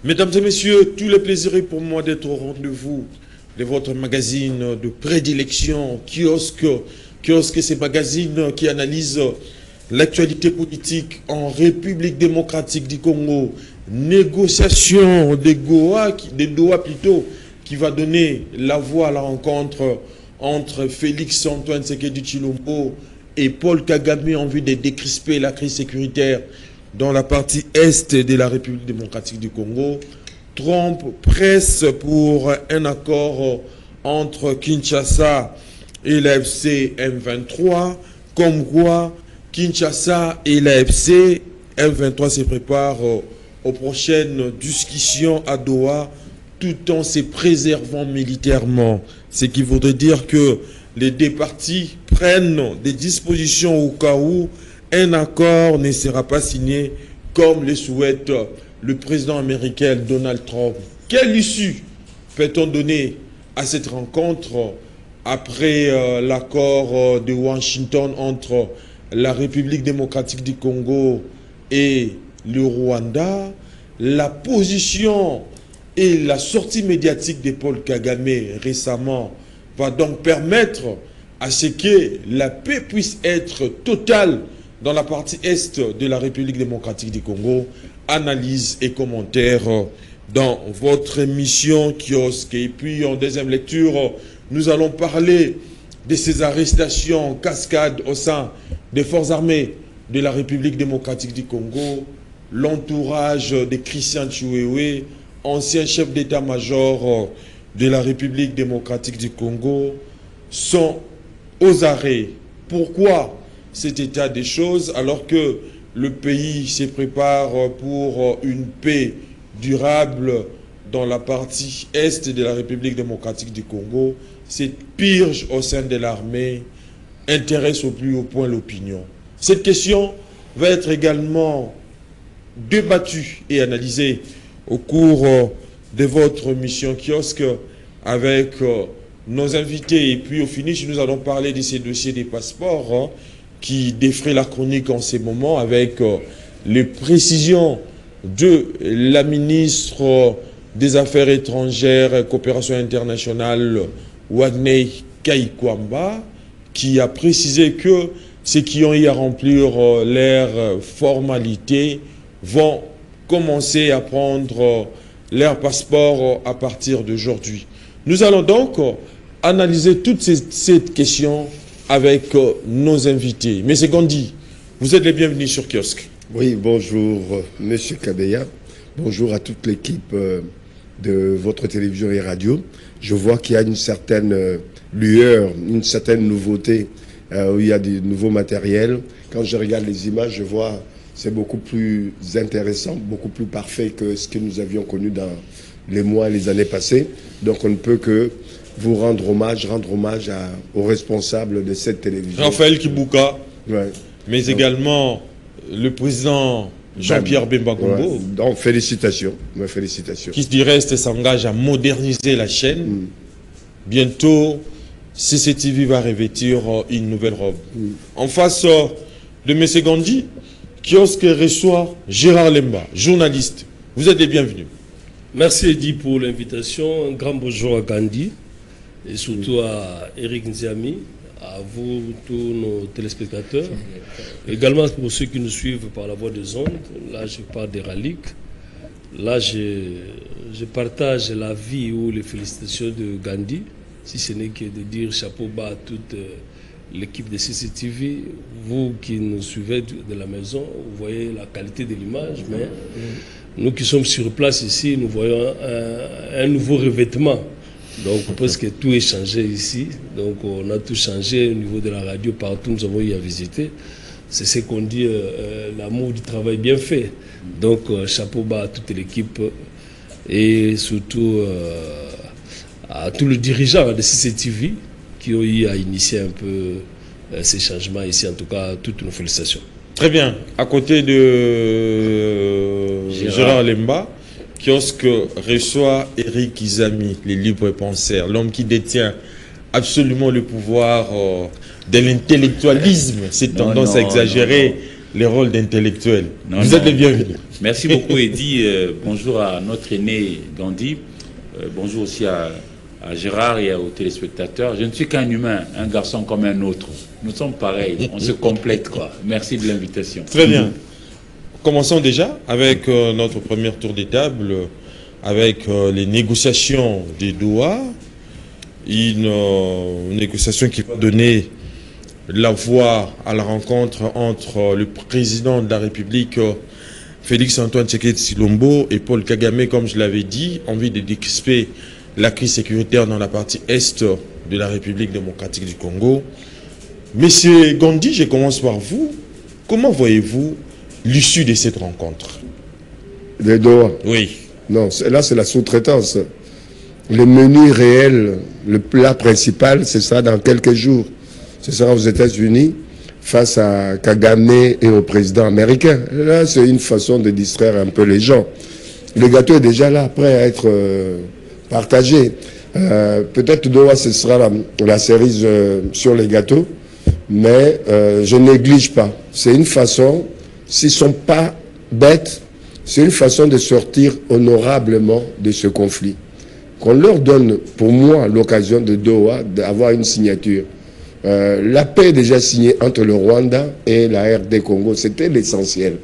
Mesdames et messieurs, tout le plaisir est pour moi d'être au rendez-vous de votre magazine de prédilection, Kiosque. Kiosque, c'est magazine qui analyse l'actualité politique en République démocratique du Congo. Négociation de Doha plutôt, qui va donner la voie à la rencontre entre Félix Antoine Tshisekedi Tshilombo et Paul Kagame en vue de décrisper la crise sécuritaire dans la partie est de la République démocratique du Congo. Trump presse pour un accord entre Kinshasa et l'AFC M23, comme quoi Kinshasa et l'AFC M23 se préparent aux prochaines discussions à Doha tout en se préservant militairement. Ce qui voudrait dire que les deux parties prennent des dispositions au cas où un accord ne sera pas signé comme le souhaite le président américain Donald Trump. Quelle issue peut-on donner à cette rencontre après l'accord de Washington entre la République démocratique du Congo et le Rwanda? La position et la sortie médiatique de Paul Kagame récemment va donc permettre à ce que la paix puisse être totale dans la partie est de la République démocratique du Congo. Analyse et commentaires dans votre émission Kiosque. Et puis en deuxième lecture, nous allons parler de ces arrestations en cascade au sein des forces armées de la République démocratique du Congo. L'entourage de Christian Chiwewe, ancien chef d'état-major de la République démocratique du Congo, sont aux arrêts. Pourquoi cet état des choses alors que le pays se prépare pour une paix durable dans la partie est de la République démocratique du Congo? Cette purge au sein de l'armée intéresse au plus haut point l'opinion. Cette question va être également débattue et analysée au cours de votre mission Kiosque avec nos invités. Et puis au finish, nous allons parler de ces dossiers des passeports qui défraient la chronique en ces moments avec les précisions de la ministre des Affaires étrangères et coopération internationale Wadney Kaikwamba, qui a précisé que ceux qui ont eu à remplir leurs formalités vont commencer à prendre leur passeport à partir d'aujourd'hui. Nous allons donc analyser toutes ces questions avec nos invités. Monsieur Gandhi, vous êtes les bienvenus sur Kiosque. Oui, bonjour Monsieur Kabeya. Bonjour à toute l'équipe de votre télévision et radio. Je vois qu'il y a une certaine lueur, une certaine nouveauté, où il y a des nouveaux matériels. Quand je regarde les images, je vois c'est beaucoup plus intéressant, beaucoup plus parfait que ce que nous avions connu dans les mois et les années passées. Donc on ne peut que vous rendre hommage aux responsables de cette télévision. Raphaël Kibuka, ouais. Mais également le président Jean-Pierre Bemba Gombo. Ouais. Donc félicitations, félicitations. Qui du reste s'engage à moderniser la chaîne. Bientôt, CCTV va revêtir une nouvelle robe. En face de M. Gandhi, Kiosque reçoit Gérard Lemba, journaliste. Vous êtes les bienvenus. Merci Eddy pour l'invitation. Un grand bonjour à Gandhi et surtout à Eric Nziami, à vous, tous nos téléspectateurs. Également pour ceux qui nous suivent par la voie des ondes. Là, je parle des Ralik. Là, je partage la vie ou les félicitations de Gandhi, si ce n'est que de dire chapeau bas à toute l'équipe de CCTV. Vous qui nous suivez de la maison, vous voyez la qualité de l'image, mais nous qui sommes sur place ici, nous voyons un nouveau revêtement. Donc presque tout est changé ici. Donc on a tout changé au niveau de la radio, partout nous avons eu à visiter. C'est ce qu'on dit, l'amour du travail bien fait. Donc chapeau bas à toute l'équipe et surtout à tous les dirigeants de CCTV qui ont eu à initier un peu ces changements ici. En tout cas, toutes nos félicitations. Très bien. À côté de Gérard Lemba, Kiosque reçoit Eric Nziami, le libre penseur, l'homme qui détient absolument le pouvoir de l'intellectualisme, cette tendance à exagérer les rôles d'intellectuels. Non, Vous êtes les bienvenus. Merci beaucoup, Eddy. Bonjour à notre aîné Gandhi. Bonjour aussi à Gérard et aux téléspectateurs. Je ne suis qu'un humain, un garçon comme un autre. Nous sommes pareils, on se complète, quoi. Merci de l'invitation. Très bien. Commençons déjà avec notre premier tour des tables, avec les négociations des Doha. Une négociation qui va donner la voie à la rencontre entre le président de la République, Félix-Antoine Tshisekedi Tshilombo, et Paul Kagame, comme je l'avais dit, envie de décrisper la crise sécuritaire dans la partie est de la République démocratique du Congo. Monsieur Gandhi, je commence par vous. Comment voyez-vous l'issue de cette rencontre? Les Doha. Oui. Non, là c'est la sous-traitance. Le menu réel, le plat principal, c'est ça dans quelques jours. Ce sera aux États-Unis face à Kagame et au président américain. Là, c'est une façon de distraire un peu les gens. Le gâteau est déjà là, prêt à être partagé. Peut-être Doha, ce sera la cerise sur les gâteaux, mais je néglige pas. C'est une façon, s'ils ne sont pas bêtes, c'est une façon de sortir honorablement de ce conflit. Qu'on leur donne, pour moi, l'occasion de Doha d'avoir une signature. La paix est déjà signée entre le Rwanda et la RD Congo. C'était l'essentiel.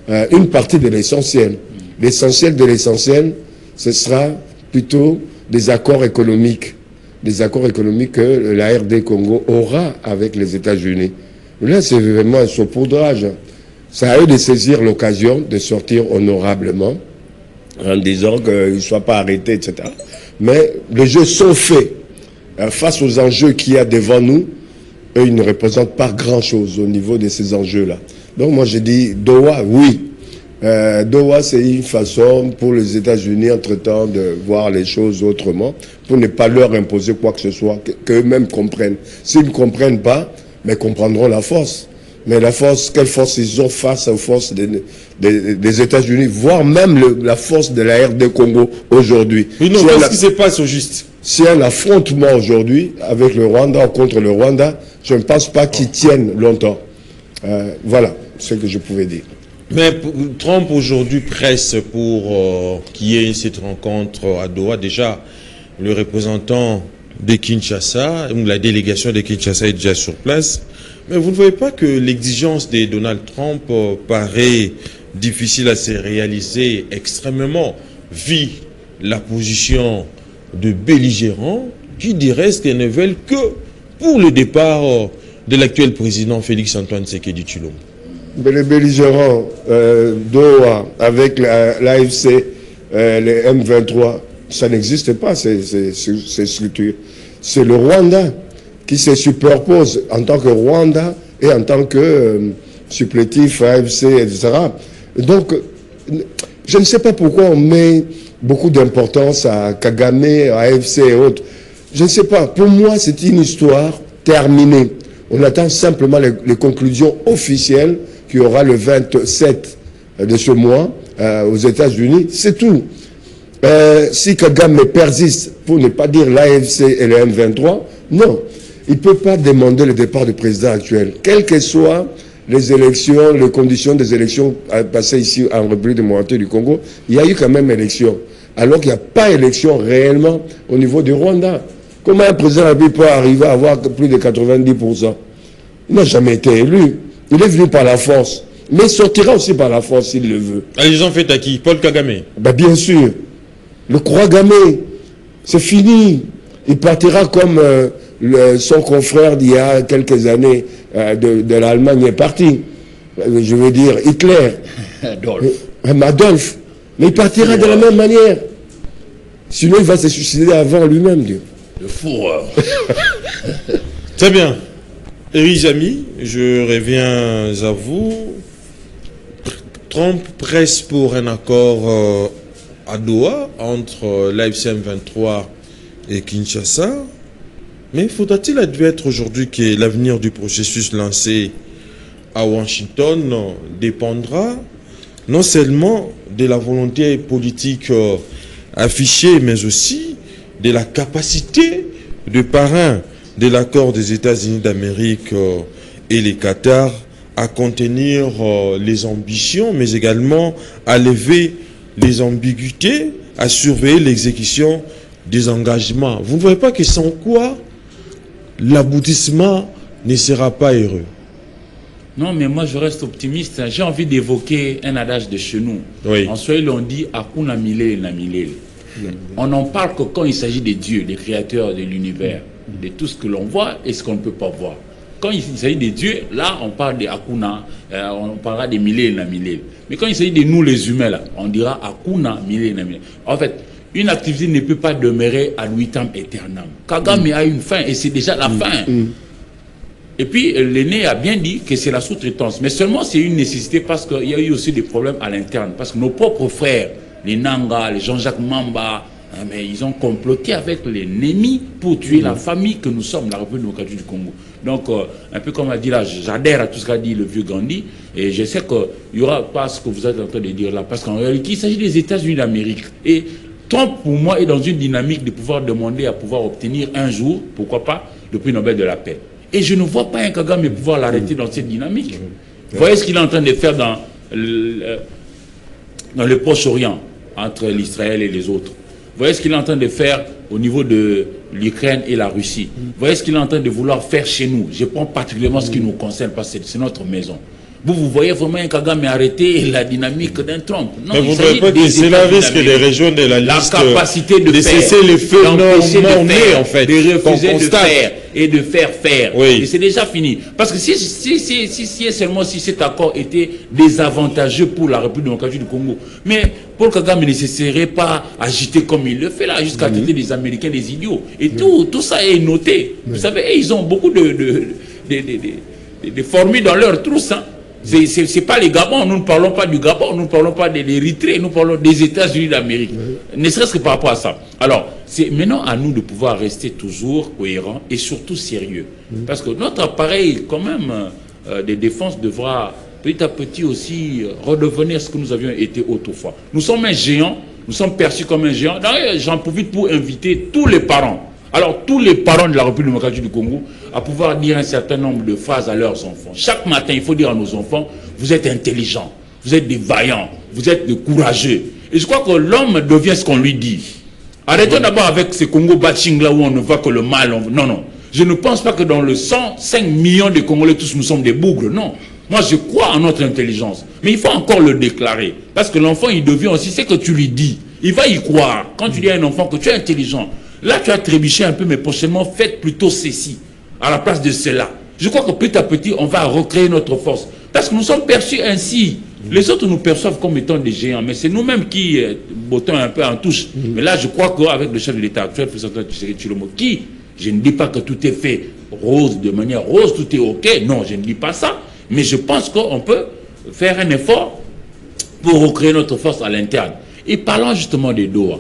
Une partie de l'essentiel. L'essentiel de l'essentiel, ce sera plutôt des accords économiques. Des accords économiques que la RD Congo aura avec les États-Unis. Là, c'est vraiment un saupoudrage. C'est à eux de saisir l'occasion de sortir honorablement en disant qu'ils ne soient pas arrêtés, etc. Mais les jeux sont faits. Face aux enjeux qu'il y a devant nous, eux, ils ne représentent pas grand-chose au niveau de ces enjeux-là. Donc moi, je dis Doha, oui. Doha, c'est une façon pour les États-Unis, entre-temps, de voir les choses autrement, pour ne pas leur imposer quoi que ce soit, qu'eux-mêmes comprennent. S'ils ne comprennent pas, mais comprendront la force. Mais la force, quelle force ils ont face aux forces des États-Unis, voire même la force de la RD Congo aujourd'hui. Oui, non, qu'est-ce qui se passe au juste? C'est un affrontement aujourd'hui avec le Rwanda ou contre le Rwanda. Je ne pense pas qu'ils tiennent longtemps. Voilà ce que je pouvais dire. Mais Trump aujourd'hui presse pour qu'il y ait cette rencontre à Doha. Déjà, le représentant de Kinshasa, ou la délégation de Kinshasa est déjà sur place. Mais vous ne voyez pas que l'exigence de Donald Trump paraît difficile à se réaliser extrêmement, vu la position de belligérants qui restent et ne veulent que pour le départ de l'actuel président Félix-Antoine Tshisekedi Tshilombo? Mais les belligérants, Doha, avec l'AFC, les M23, ça n'existe pas, ces structures. C'est le Rwanda qui se superpose en tant que Rwanda et en tant que supplétif AFC, etc. Donc, je ne sais pas pourquoi on met beaucoup d'importance à Kagame, à AFC et autres. Je ne sais pas. Pour moi, c'est une histoire terminée. On attend simplement les conclusions officielles qu'il y aura le 27 de ce mois aux États-Unis. C'est tout. Si Kagame persiste, pour ne pas dire l'AFC et le M23, non. Il ne peut pas demander le départ du président actuel. Quelles que soient les élections, les conditions des élections passées ici en République démocratique du Congo, il y a eu quand même élection. Alors qu'il n'y a pas élection réellement au niveau du Rwanda. Comment un président de la République peut arriver à avoir plus de 90%? Il n'a jamais été élu. Il est venu par la force. Mais il sortira aussi par la force s'il le veut. Ils ont fait à qui? Paul Kagame? Ben bien sûr. Le Kouagame, c'est fini. Il partira comme son confrère d'il y a quelques années de l'Allemagne est parti. Je veux dire Hitler. Adolphe. Mais il partira de la même manière. Sinon, il va se suicider avant lui-même. Dieu. Le fourreur. Très bien. Éric Jamy, je reviens à vous. Trump presse pour un accord à Doha entre l'AFC M23 et Kinshasa. Mais faudra-t-il admettre aujourd'hui que l'avenir du processus lancé à Washington dépendra non seulement de la volonté politique affichée, mais aussi de la capacité de parrain de l'accord des États-Unis d'Amérique et les Qatar à contenir les ambitions, mais également à lever les ambiguïtés, à surveiller l'exécution des engagements. Vous ne voyez pas que sans quoi l'aboutissement ne sera pas heureux? Non, mais moi je reste optimiste. J'ai envie d'évoquer un adage de chez nous. Oui. En Swahili, on dit Akuna Milele na Milele. On n'en parle que quand il s'agit des dieux, des créateurs de l'univers, de tout ce que l'on voit et ce qu'on ne peut pas voir. Quand il s'agit des dieux, là, on parle des Akuna, on parlera des Milele na Milele. Mais quand il s'agit de nous, les humains, là, on dira Akuna Milele na Milele. En fait, une activité ne peut pas demeurer ad vitam aeternam. Kagame a une fin et c'est déjà la fin. Et puis, l'aîné a bien dit que c'est la sous-traitance. Mais seulement, c'est une nécessité parce qu'il y a eu aussi des problèmes à l'interne. Parce que nos propres frères, les Nanga, les Jean-Jacques Mamba, mais ils ont comploté avec les Némi pour tuer la famille que nous sommes, la République démocratique du Congo. Donc, un peu comme a dit là, j'adhère à tout ce qu'a dit le vieux Gandhi. Et je sais qu'il n'y aura pas ce que vous êtes en train de dire là. Parce qu'en réalité, il s'agit des États-Unis d'Amérique. Et Trump, pour moi, est dans une dynamique de pouvoir demander à pouvoir obtenir un jour, pourquoi pas, le prix Nobel de la paix. Et je ne vois pas un Kagame pouvoir l'arrêter dans cette dynamique. Vous voyez ce qu'il est en train de faire dans le Proche-Orient, entre l'Israël et les autres. Vous voyez ce qu'il est en train de faire au niveau de l'Ukraine et la Russie. Vous voyez ce qu'il est en train de vouloir faire chez nous. Je prends particulièrement ce qui nous concerne, parce que c'est notre maison. Vous voyez vraiment un Kagame arrêter la dynamique d'un Trump. Non, mais vous ne voyez pas que c'est la risque des régions de la liste, la capacité de cesser les feux normalement nés, en fait, de refuser de faire et de faire. Oui. Et c'est déjà fini. Parce que si seulement si cet accord était désavantageux pour la République démocratique du Congo, mais Paul Kagame ne se serait pas agité comme il le fait là, jusqu'à traiter les Américains des idiots. Et tout ça est noté. Vous savez, ils ont beaucoup de fourmis dans leur trousse, hein. C'est pas les Gabons, nous ne parlons pas du Gabon, nous ne parlons pas de l'Érythrée, nous parlons des États-Unis d'Amérique. Ne serait-ce que par rapport à ça. Alors, c'est maintenant à nous de pouvoir rester toujours cohérents et surtout sérieux. Parce que notre appareil, quand même, de défense devra petit à petit aussi redevenir ce que nous avions été autrefois. Nous sommes un géant, nous sommes perçus comme un géant. D'ailleurs, j'en profite pour inviter tous les parents. Alors, tous les parents de la République démocratique du Congo à pouvoir dire un certain nombre de phrases à leurs enfants. Chaque matin, il faut dire à nos enfants, vous êtes intelligents, vous êtes des vaillants, vous êtes des courageux. Et je crois que l'homme devient ce qu'on lui dit. Arrêtons d'abord avec ces Congo bashing là où on ne voit que le mal. Non, non. Je ne pense pas que dans le 105 millions de Congolais, tous nous sommes des bougres. Non. Moi, je crois en notre intelligence. Mais il faut encore le déclarer. Parce que l'enfant, il devient aussi ce que tu lui dis. Il va y croire. Quand tu dis à un enfant que tu es intelligent, là, tu as trébuché un peu, mais prochainement, faites plutôt ceci, à la place de cela. Je crois que petit à petit, on va recréer notre force. Parce que nous sommes perçus ainsi. Les autres nous perçoivent comme étant des géants, mais c'est nous-mêmes qui bottons un peu en touche. Mais là, je crois qu'avec le chef de l'État actuel, président Tshilombo, qui, je ne dis pas que tout est fait rose, de manière rose, tout est OK. Non, je ne dis pas ça. Mais je pense qu'on peut faire un effort pour recréer notre force à l'interne. Et parlant justement des Doha,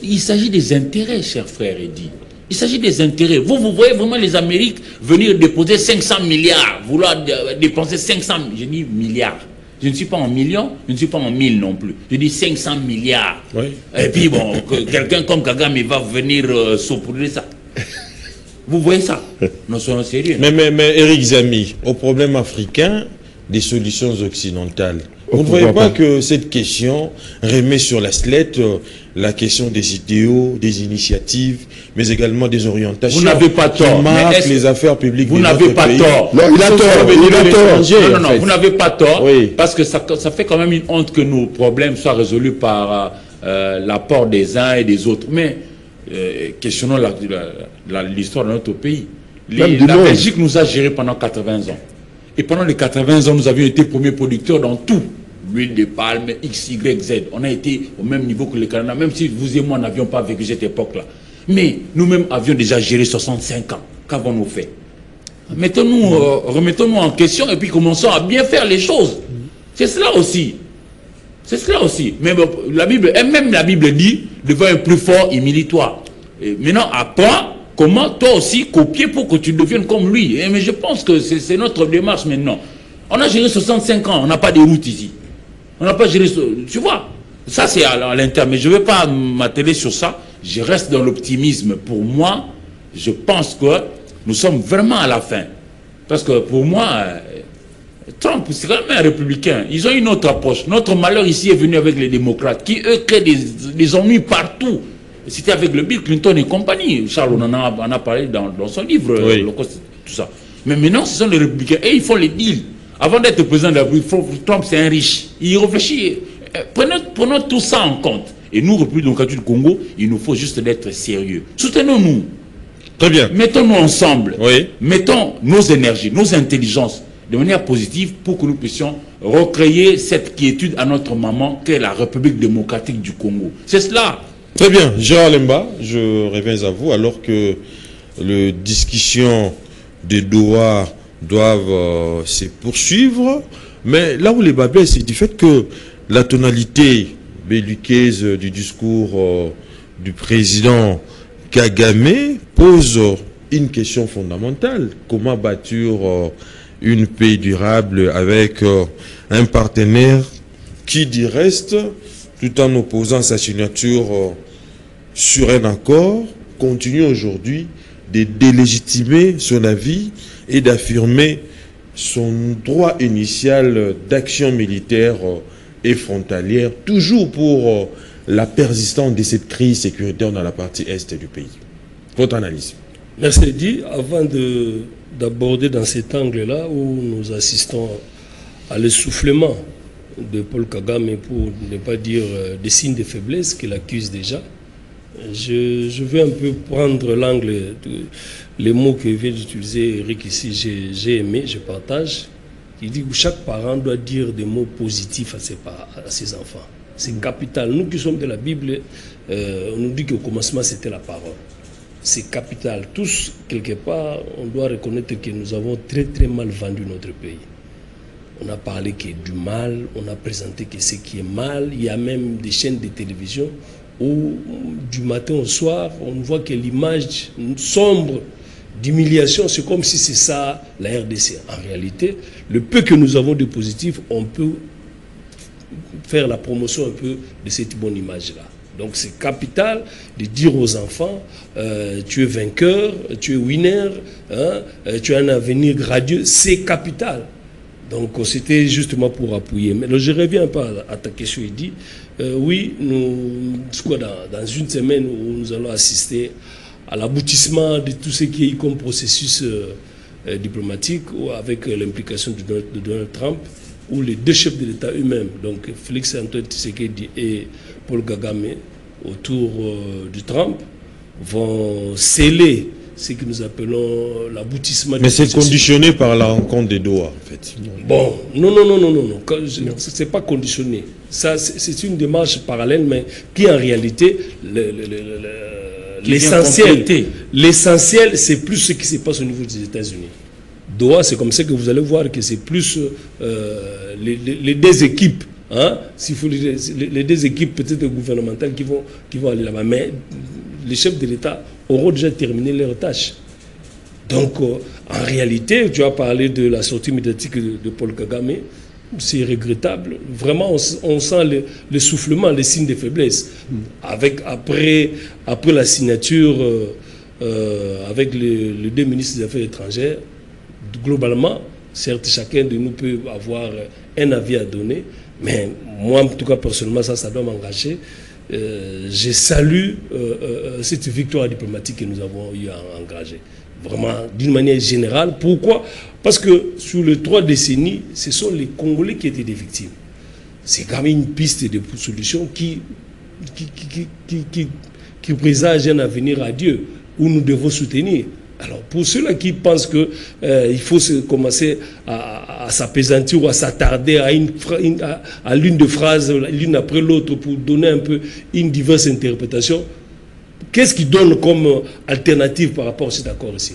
il s'agit des intérêts, chers frères Eddy. Il s'agit des intérêts. Vous voyez vraiment les Amériques venir déposer 500 milliards, vouloir dépenser 500, je dis milliards. Je ne suis pas en millions, je ne suis pas en 1000 non plus. Je dis 500 milliards. Oui. Et puis bon, quelqu'un comme Kagame va venir saupoudrer ça. Vous voyez ça? Nous sommes sérieux. Mais Eric Zami, au problème africain, des solutions occidentales. Vous ne voyez pas que cette question remet sur la sellette la question des idéaux, des initiatives, mais également des orientations. Vous n'avez pas tort. Qui marquent les affaires publiques. Vous n'avez pas tort. Non, il a tort. Non, vous n'avez pas tort. Oui. Parce que ça fait quand même une honte que nos problèmes soient résolus par l'apport des uns et des autres. Mais questionnons l'histoire de notre pays. La Belgique nous a gérés pendant 80 ans. Et pendant les 80 ans, nous avions été premiers producteurs dans tout. L'huile de palme, X, Y, Z. On a été au même niveau que le Canada, même si vous et moi n'avions pas vécu cette époque-là. Mais nous-mêmes avions déjà géré 65 ans. Qu'avons-nous fait? Remettons-nous en question et puis commençons à bien faire les choses. C'est cela aussi. C'est cela aussi. Mais même la Bible dit, devant un plus fort, humilie-toi. Maintenant, apprends comment toi aussi copier pour que tu deviennes comme lui. Mais je pense que c'est notre démarche maintenant. On a géré 65 ans, on n'a pas de route ici. On n'a pas géré... Tu vois, ça c'est à l'interne. Mais je ne vais pas m'atteler sur ça. Je reste dans l'optimisme. Pour moi, je pense que nous sommes vraiment à la fin. Parce que pour moi, Trump, c'est quand même un républicain. Ils ont une autre approche. Notre malheur ici est venu avec les démocrates, qui eux créent des ennuis partout. C'était avec le Bill Clinton et compagnie. Charles, on en a parlé dans son livre, oui. tout ça. Mais maintenant, ce sont les républicains. Et ils font les deals. Avant d'être président de la République, Trump, c'est un riche. Il réfléchit. Prenons tout ça en compte. Et nous, République démocratique du Congo, il nous faut juste d'être sérieux. Soutenons-nous. Très bien. Mettons-nous ensemble. Oui. Mettons nos énergies, nos intelligences de manière positive pour que nous puissions recréer cette quiétude à notre maman qu'est la République démocratique du Congo. C'est cela. Très bien. Gérard Lemba, je reviens à vous alors que les discussions de Doha doivent se poursuivre. Mais là où les bas blessent, c'est du fait que la tonalité belliqueuse du discours du président Kagame pose une question fondamentale. Comment bâtir une paix durable avec un partenaire qui, du reste, tout en opposant sa signature sur un accord, continue aujourd'hui de délégitimer son avis et d'affirmer son droit initial d'action militaire et frontalière, toujours pour la persistance de cette crise sécuritaire dans la partie est du pays. Votre analyse. Merci Eddy. Avant d'aborder dans cet angle-là où nous assistons à l'essoufflement de Paul Kagame, pour ne pas dire des signes de faiblesse qu'il accuse déjà, je veux un peu prendre l'angle, les mots que vient d'utiliser Eric ici, j'ai aimé, je partage. Il dit que chaque parent doit dire des mots positifs à ses enfants. C'est capital. Nous qui sommes de la Bible, on nous dit qu'au commencement c'était la parole. C'est capital. Tous, quelque part, on doit reconnaître que nous avons très très mal vendu notre pays. On a parlé qu'il y a du mal, on a présenté que ce qui est mal. Il y a même des chaînes de télévision où du matin au soir, on voit que l'image sombre d'humiliation, c'est comme si c'est ça la RDC. En réalité, le peu que nous avons de positif, on peut faire la promotion un peu de cette bonne image-là. Donc c'est capital de dire aux enfants, tu es vainqueur, tu es winner, hein, tu as un avenir radieux, c'est capital. Donc c'était justement pour appuyer. Mais je reviens pas à ta question, il dit, oui, dans une semaine où nous allons assister à l'aboutissement de tout ce qui est comme processus diplomatique, ou avec l'implication de Donald Trump, où les deux chefs de l'État eux-mêmes, donc Félix Antoine Tshisekedi et Paul Kagame, autour de Trump, vont sceller ce que nous appelons l'aboutissement. Mais c'est conditionné par la rencontre de Doha, en fait. Bon, non. C'est pas conditionné. Ça, c'est une démarche parallèle, mais qui en réalité, l'essentiel, c'est plus ce qui se passe au niveau des États-Unis. Doha, c'est comme ça que vous allez voir que c'est plus les deux équipes, hein, les deux équipes peut-être gouvernementales qui vont aller là-bas. Mais les chefs de l'État auront déjà terminé leur tâche. Donc, en réalité, tu as parlé de la sortie médiatique de Paul Kagame. C'est regrettable. Vraiment, on sent l'essoufflement, les signes de faiblesse. Après la signature avec les deux ministres des Affaires étrangères, globalement, certes, chacun de nous peut avoir un avis à donner, mais moi, en tout cas, personnellement, ça doit m'engager. Je salue cette victoire diplomatique que nous avons eu à engager. Vraiment, d'une manière générale. Pourquoi? Parce que sur les 3 décennies, ce sont les Congolais qui étaient des victimes. C'est quand même une piste de solution qui présage un avenir à Dieu, où nous devons soutenir. Alors, pour ceux-là qui pensent qu'il faut commencer à s'apaisantir ou à s'attarder à l'une des phrases, l'une après l'autre, pour donner un peu une diverse interprétation, qu'est-ce qui donne comme alternative par rapport à cet accord ici?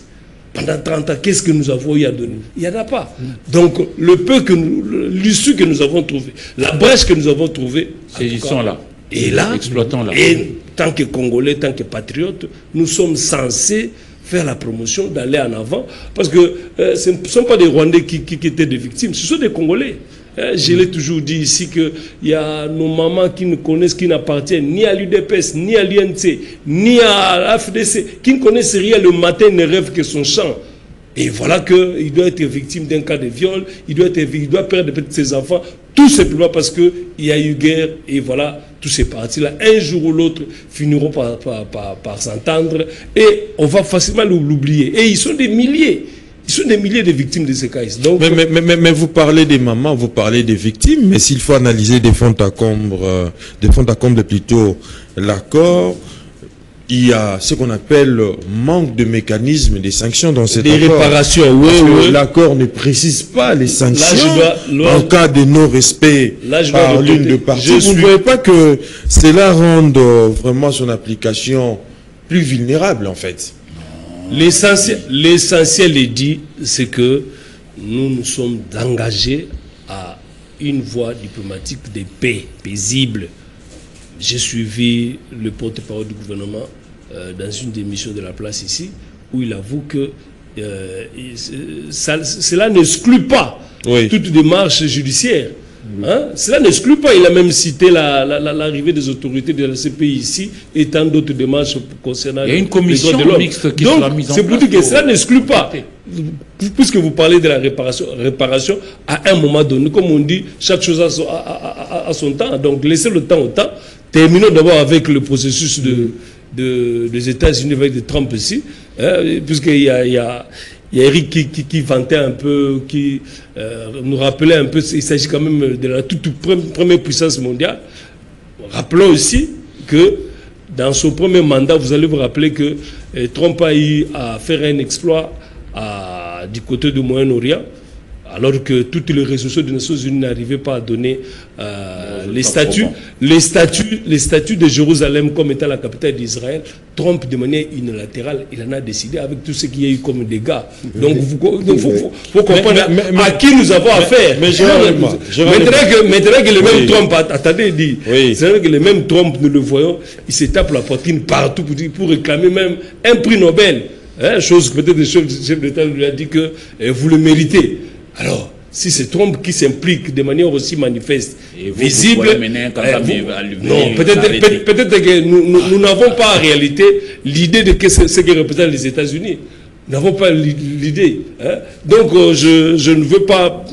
Pendant 30 ans, qu'est-ce que nous avons eu à donner? Il n'y en a pas. Donc, l'issue que nous avons trouvée, la brèche que nous avons trouvée, saisissons-la. Et là, exploitons-la. Et tant que Congolais, tant que patriotes, nous sommes censés faire la promotion, d'aller en avant, parce que ce ne sont pas des Rwandais qui étaient des victimes, ce sont des Congolais. Je l'ai toujours dit ici qu'il y a nos mamans qui ne connaissent, qui n'appartiennent ni à l'UDPS, ni à l'INC, ni à l'AFDC, qui ne connaissent rien le matin, ne rêvent que son champ. Et voilà qu'il doit être victime d'un cas de viol, il doit perdre peut-être ses enfants, tout simplement parce qu'il y a eu guerre, et voilà, tous ces partis-là, un jour ou l'autre, finiront par s'entendre, et on va facilement l'oublier. Et ils sont des milliers. Ils sont des milliers de victimes de ces cas. Donc, mais vous parlez des mamans, vous parlez des victimes, mais s'il faut analyser des fonds à combre plutôt l'accord, il y a ce qu'on appelle manque de mécanismes des sanctions dans cet accord. Des réparations, oui. L'accord ne précise pas les sanctions en cas de non-respect par l'une des parties. Vous ne voyez pas que cela rende vraiment son application plus vulnérable, en fait? L'essentiel est dit, c'est que nous sommes engagés à une voie diplomatique de paix, paisible. J'ai suivi le porte-parole du gouvernement dans une des missions de la place ici, où il avoue que cela n'exclut pas toute démarche judiciaire. Hein? Cela n'exclut pas. Il a même cité l'arrivée des autorités de la CPI ici et tant d'autres démarches concernant les droits de l'homme. Il y a une commission mixte qui sera mise en place. C'est pour dire que cela n'exclut pas. Puisque vous parlez de la réparation, à un moment donné, comme on dit, chaque chose a son temps. Donc laissez le temps au temps. Terminons d'abord avec le processus des États-Unis avec de Trump ici, hein, puisqu'il y a Eric qui vantait un peu, qui nous rappelait un peu, il s'agit quand même de la toute première puissance mondiale. Rappelons aussi que dans son premier mandat, vous allez vous rappeler que Trump a eu à faire un exploit du côté du Moyen-Orient, alors que toutes les résolutions des Nations Unies n'arrivaient pas à donner les statuts de Jérusalem comme étant la capitale d'Israël. Trump, de manière unilatérale, il en a décidé avec tout ce qu'il y a eu comme dégâts. Donc, il faut comprendre à qui nous avons affaire. Maintenant que le même Trump, attendez, dit, c'est vrai que le même Trump, nous le voyons, il se tape la poitrine partout pour réclamer même un prix Nobel. Hein, chose que peut-être le chef d'État lui a dit que vous le méritez. Alors, si c'est Trump qui s'implique de manière aussi manifeste, visible, non, peut-être que nous n'avons pas en réalité l'idée de ce que représentent les États-Unis. Nous n'avons pas l'idée. Hein? Donc, je ne veux pas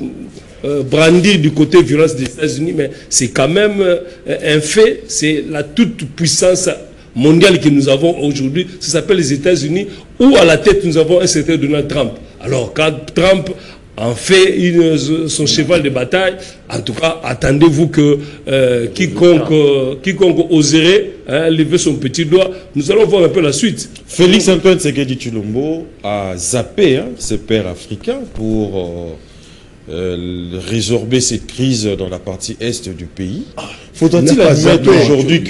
brandir du côté violence des États-Unis, mais c'est quand même un fait, c'est la toute-puissance mondiale que nous avons aujourd'hui. Ça s'appelle les États-Unis, où à la tête nous avons un certain Donald Trump. Alors, quand Trump en fait son cheval de bataille, en tout cas, attendez-vous que quiconque oserait lever son petit doigt, nous allons voir un peu la suite. Félix Antoine Tshisekedi Tshilombo a zappé ses pairs africains pour résorber cette crise dans la partie est du pays. Faudra-t-il admettre aujourd'hui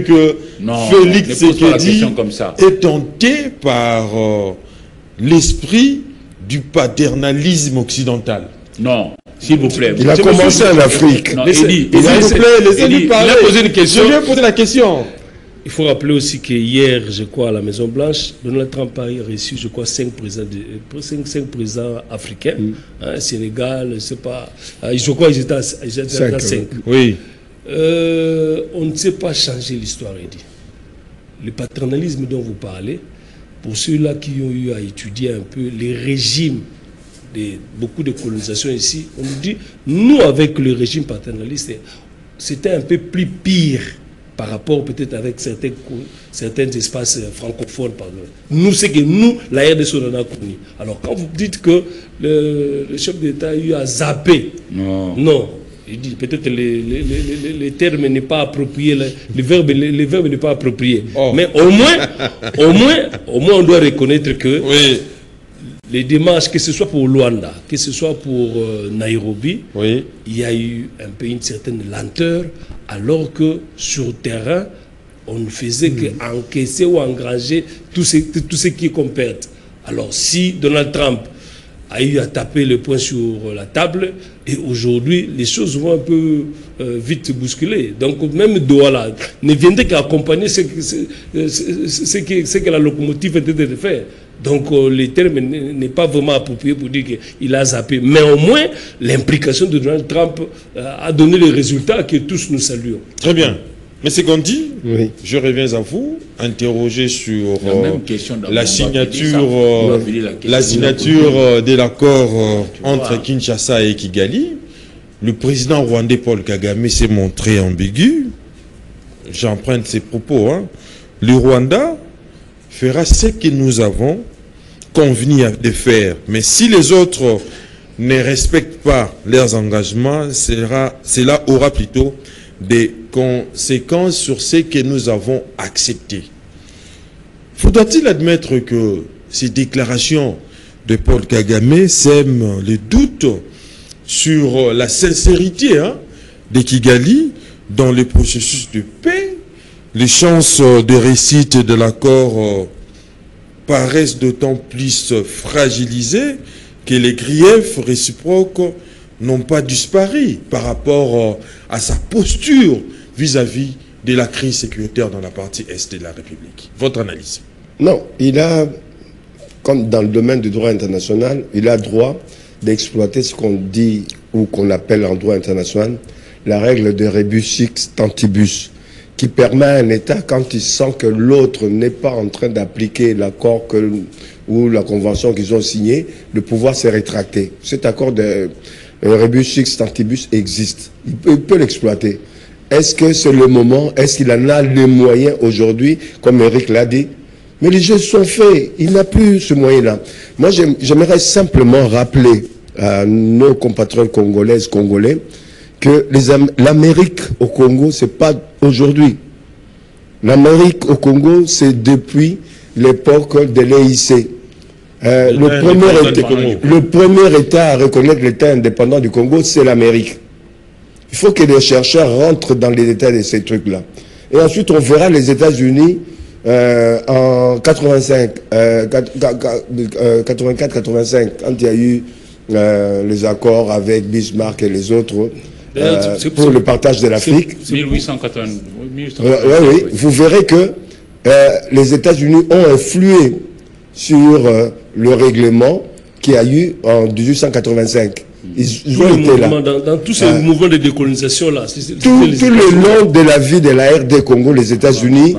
que Félix Tshisekedi est tenté par l'esprit du paternalisme occidental? Non, s'il vous plaît. Il a commencé en Afrique. S'il vous plaît, laissez-lui parler. Il a posé une question. Je lui ai posé la question. Il faut rappeler aussi que hier, je crois, à la Maison-Blanche, Donald Trump a reçu, je crois, 5 présidents africains. Sénégal, je ne sais pas. Je crois qu'ils étaient à 5. Oui. On ne sait pas changer l'histoire, Eddy. Le paternalisme dont vous parlez, pour ceux-là qui ont eu à étudier un peu les régimes de beaucoup de colonisation ici, on nous dit, nous, avec le régime paternaliste, c'était un peu plus pire par rapport peut-être avec certains espaces francophones. Nous, c'est que nous, la RDC, on en a connu. Alors, quand vous dites que le chef d'État a eu à zapper, non. Il dit peut-être les termes n'est pas approprié, le verbe n'est pas approprié. Mais au moins, on doit reconnaître que les démarches, que ce soit pour Luanda, que ce soit pour Nairobi, il y a eu un peu une certaine lenteur, alors que sur le terrain, on ne faisait qu'encaisser ou engranger tout ce qui est comme perte. Alors si Donald Trump a eu à taper le poing sur la table, et aujourd'hui, les choses vont un peu vite bousculer. Donc même Douala ne viendrait qu'accompagner ce que la locomotive était de faire. Donc les termes n'est pas vraiment approprié pour dire qu'il a zappé. Mais au moins, l'implication de Donald Trump a donné les résultats que tous nous saluons. Très bien. Monsieur Gandhi, Oui. je reviens à vous, interroger sur même question la signature, la signature de l'accord entre vois. Kinshasa et Kigali. Le président rwandais Paul Kagame s'est montré ambigu. J'emprunte ses propos. Hein. Le Rwanda fera ce que nous avons convenu de faire. Mais si les autres ne respectent pas leurs engagements, cela aura plutôt des conséquences sur ce que nous avons accepté. Faudra-t-il admettre que ces déclarations de Paul Kagame sèment les doutes sur la sincérité de Kigali dans le processus de paix? Les chances de réussite de l'accord paraissent d'autant plus fragilisées que les griefs réciproques n'ont pas disparu par rapport à sa posture vis-à-vis de la crise sécuritaire dans la partie est de la République. Votre analyse? Non, il a, comme dans le domaine du droit international, il a droit d'exploiter ce qu'on dit ou qu'on appelle en droit international la règle de rebus sic stantibus, qui permet à un État, quand il sent que l'autre n'est pas en train d'appliquer l'accord ou la convention qu'ils ont signée, de pouvoir se rétracter. Cet accord de rebus sic stantibus existe. Il peut l'exploiter. Est-ce que c'est le moment? Est-ce qu'il en a les moyens aujourd'hui, comme Eric l'a dit? Mais les jeux sont faits. Il n'a plus ce moyen-là. Moi, j'aimerais simplement rappeler à nos compatriotes congolais, que l'Amérique au Congo, c'est pas aujourd'hui. L'Amérique au Congo, c'est depuis l'époque de l'EIC. Le premier État à reconnaître l'État indépendant du Congo, c'est l'Amérique. Il faut que les chercheurs rentrent dans les détails de ces trucs-là. Et ensuite, on verra les États-Unis en 84-85, quand il y a eu les accords avec Bismarck et les autres pour le partage de l'Afrique. 1880. Oui, vous verrez que les États-Unis ont influé sur le règlement qu'il y a eu en 1885. Ils ont été là. Dans tous ces mouvements de décolonisation là. Tout le long de la vie de la RD Congo, les États-Unis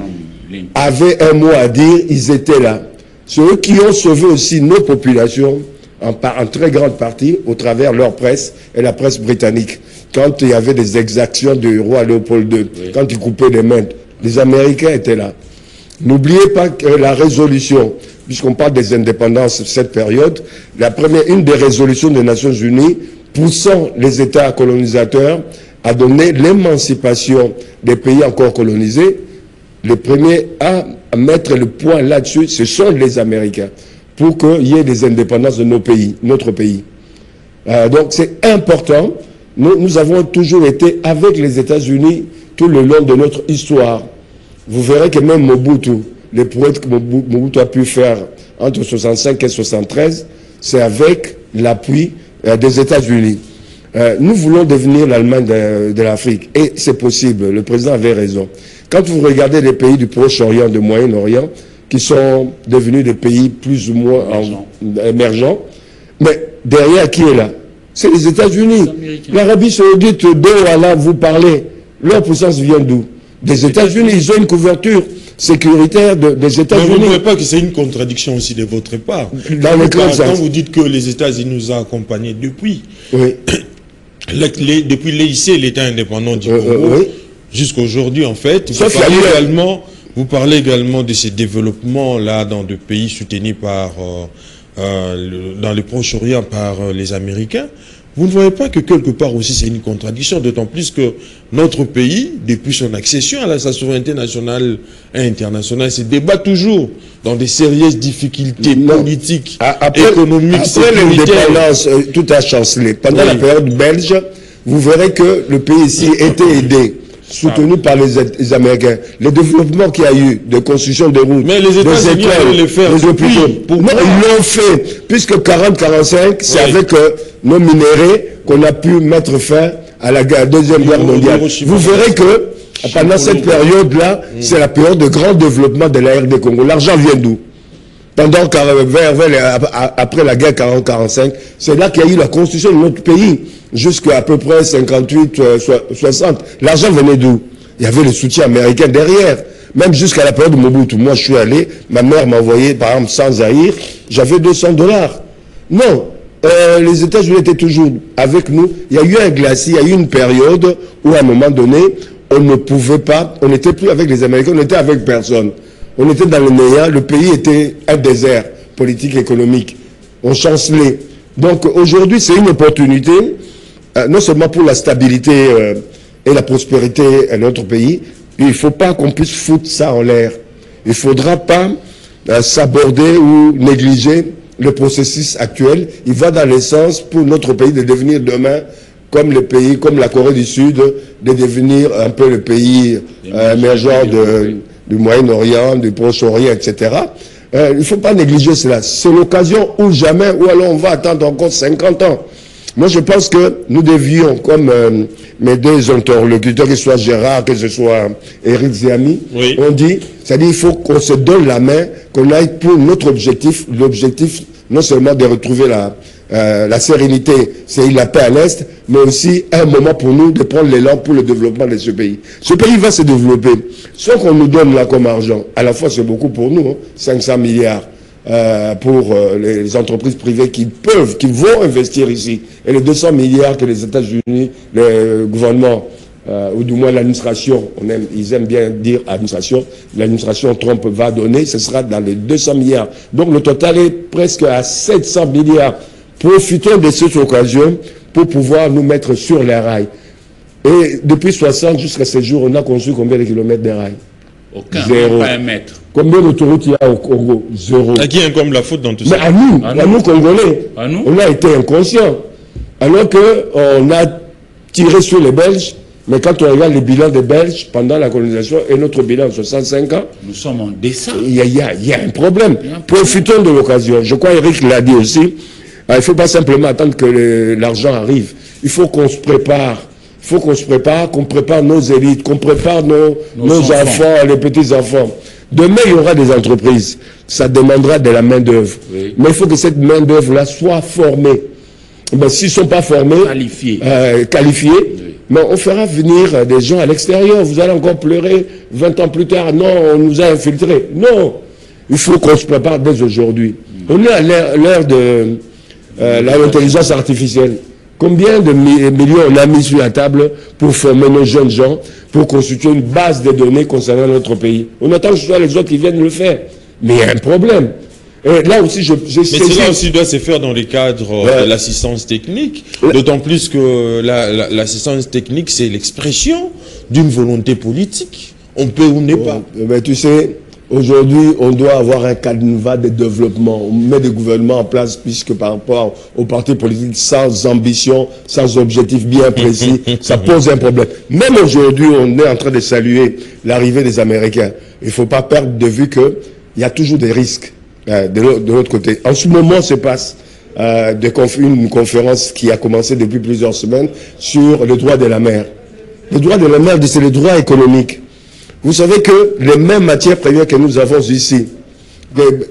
avaient un mot à dire, ils étaient là. C'est eux qui ont sauvé aussi nos populations en très grande partie au travers de leur presse et la presse britannique. Quand il y avait des exactions du roi Léopold II, quand il coupait les mains, les Américains étaient là. N'oubliez pas que la résolution, puisqu'on parle des indépendances de cette période, une des résolutions des Nations Unies poussant les États colonisateurs à donner l'émancipation des pays encore colonisés, les premiers à mettre le point là-dessus, ce sont les Américains, pour qu'il y ait des indépendances de notre pays. Donc c'est important. Nous avons toujours été avec les États-Unis tout le long de notre histoire. Vous verrez que même Mobutu, les prouesses que Mobutu a pu faire entre 65 et 73, c'est avec l'appui des États-Unis. Nous voulons devenir l'Allemagne de l'Afrique. Et c'est possible, le président avait raison. Quand vous regardez les pays du Proche-Orient, du Moyen-Orient, qui sont devenus des pays plus ou moins émergents, mais derrière qui est là? C'est les États-Unis. L'Arabie Saoudite, dont vous parlez, leur puissance vient d'où? Des États-Unis. Ils ont une couverture sécuritaire des États-Unis. Vous ne trouvez pas que c'est une contradiction aussi de votre part? Dans le quand vous dites que les États-Unis nous ont accompagnés depuis, oui. Depuis l'EIC, l'État indépendant du Congo, oui. Jusqu'à aujourd'hui, en fait, vous parlez également de ces développements-là dans des pays soutenus par, dans le Proche-Orient par les Américains. Vous ne voyez pas que quelque part aussi c'est une contradiction, d'autant plus que notre pays, depuis son accession à sa souveraineté nationale et internationale, se débat toujours dans des sérieuses difficultés politiques, économiques, après l'indépendance, tout a chancelé. Pendant la période belge, vous verrez que le pays ici était aidé, soutenu par les Américains. Le développement qu'il y a eu de construction de routes, mais les États-Unis allaient le faire. Non, ils l'ont fait, puisque 40-45, c'est avec nos minéraux qu'on a pu mettre fin à la Deuxième Guerre mondiale. Vous verrez que pendant cette période-là, c'est la période de grand développement de la RD Congo. L'argent vient d'où? Pendant après la guerre 40-45, c'est là qu'il y a eu la construction de notre pays, jusqu'à peu près 58-60. L'argent venait d'où? il y avait le soutien américain derrière. Même jusqu'à la période de Mobutu. Moi, je suis allé, ma mère m'a envoyé, par exemple, sans Zaïre, j'avais $200. Non, les États-Unis étaient toujours avec nous. Il y a eu un glacis, il y a eu une période où, à un moment donné, on ne pouvait pas, on n'était plus avec les Américains, on était avec personne. On était dans le néant, le pays était un désert politique, économique. On chancelait. Donc, aujourd'hui, c'est une opportunité, non seulement pour la stabilité et la prospérité de notre pays, il ne faut pas qu'on puisse foutre ça en l'air. Il ne faudra pas s'aborder ou négliger le processus actuel. Il va dans le sens pour notre pays de devenir demain, comme les pays, comme la Corée du Sud, de devenir un peu le pays émergent du Moyen-Orient, du Proche-Orient, etc. Il ne faut pas négliger cela. C'est l'occasion ou jamais, ou alors on va attendre encore 50 ans. Moi, je pense que nous devions, comme mes deux interlocuteurs, que ce soit Gérard, que ce soit Éric Ziami, oui. On dit, c'est-à-dire il faut qu'on se donne la main, qu'on aille pour notre objectif, l'objectif non seulement de retrouver la sérénité, c'est la paix à l'Est, mais aussi un moment pour nous de prendre l'élan pour le développement de ce pays. Ce pays va se développer. Ce qu'on nous donne là comme argent, à la fois c'est beaucoup pour nous, hein, 500 milliards. Pour les entreprises privées qui vont investir ici. Et les 200 milliards que les États-Unis, le gouvernement, ou du moins l'administration, ils aiment bien dire l'administration Trump va donner, ce sera dans les 200 milliards. Donc le total est presque à 700 milliards. Profitons de cette occasion pour pouvoir nous mettre sur les rails. Et depuis 60 jusqu'à ce jour, on a construit combien de kilomètres de rails? Aucun, zéro. Pas un mètre. Combien d'autoroutes il y a au Congo? Zéro. À qui incombe la faute dans tout ça? Mais à nous Congolais, on a été inconscients. Alors qu'on a tiré sur les Belges, mais quand on regarde les bilans des Belges pendant la colonisation et notre bilan en 65 ans, nous sommes en dessin. Il y a un problème. Profitons de l'occasion. Je crois Eric l'a dit aussi. Il ne faut pas simplement attendre que l'argent arrive. Il faut qu'on se prépare. Il faut qu'on se prépare, qu'on prépare nos élites, qu'on prépare nos enfants, les petits-enfants. Demain, il y aura des entreprises. Ça demandera de la main-d'œuvre. Oui. Mais il faut que cette main-d'œuvre-là soit formée. Ben, s'ils ne sont pas formés, qualifiés, oui. Mais on fera venir des gens à l'extérieur. Vous allez encore pleurer 20 ans plus tard. Non, on nous a infiltrés. Non. Il faut qu'on se prépare dès aujourd'hui. On est à l'ère de l'intelligence artificielle. Combien de millions on a mis sur la table pour former nos jeunes gens, pour constituer une base de données concernant notre pays? On attend que ce soit les autres qui viennent le faire. Mais il y a un problème. Et là aussi, mais cela aussi doit se faire dans le cadre de l'assistance technique. D'autant plus que l'assistance technique, c'est l'expression d'une volonté politique. On peut ou n'est pas. Mais tu sais, aujourd'hui, on doit avoir un canevas de développement. On met des gouvernements en place, puisque par rapport aux partis politiques sans ambition, sans objectif bien précis, ça pose un problème. Même aujourd'hui, on est en train de saluer l'arrivée des Américains. Il ne faut pas perdre de vue qu'il y a toujours des risques de l'autre côté. En ce moment, se passe une conférence qui a commencé depuis plusieurs semaines sur le droit de la mer. Le droit de la mer, c'est le droit économique. Vous savez que les mêmes matières premières que nous avons ici,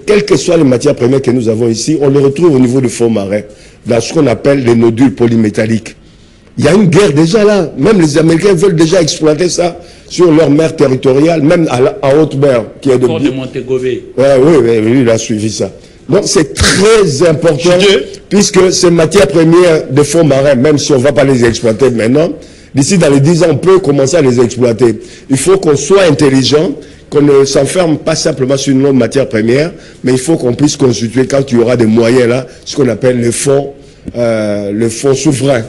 quelles que soient les matières premières que nous avons ici, on les retrouve au niveau du fond marin, dans ce qu'on appelle les nodules polymétalliques. Il y a une guerre déjà là. Même les Américains veulent déjà exploiter ça sur leur mer territoriale, même en haute mer. Qui est de Montego Bay. Oui, il a suivi ça. Donc c'est très important, puisque ces matières premières de fond marin, même si on ne va pas les exploiter maintenant, d'ici dans les 10 ans, on peut commencer à les exploiter. Il faut qu'on soit intelligent, qu'on ne s'enferme pas simplement sur une autre matière première, mais il faut qu'on puisse constituer, quand il y aura des moyens là, ce qu'on appelle le fonds souverain.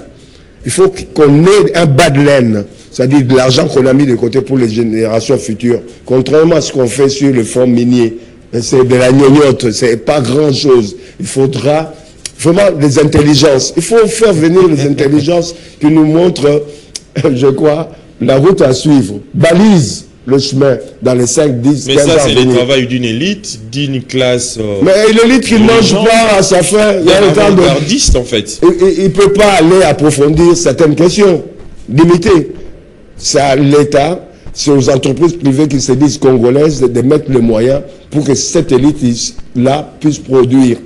Il faut qu'on ait un bas de laine, c'est-à-dire de l'argent qu'on a mis de côté pour les générations futures. Contrairement à ce qu'on fait sur le fonds minier, c'est de la gnognotte, c'est pas grand-chose. Il faudra vraiment des intelligences. Il faut faire venir les intelligences qui nous montrent, je crois, la route à suivre. Balise le chemin dans les 5, 10, 15 ans. Mais ça, c'est le travail d'une élite, d'une classe... mais l'élite qui ne mange pas à sa faim, il y a le temps de... Gardiste, en fait. Il ne peut pas aller approfondir certaines questions, limitées. C'est à l'État, c'est aux entreprises privées qui se disent congolaises de mettre les moyens pour que cette élite-là puisse produire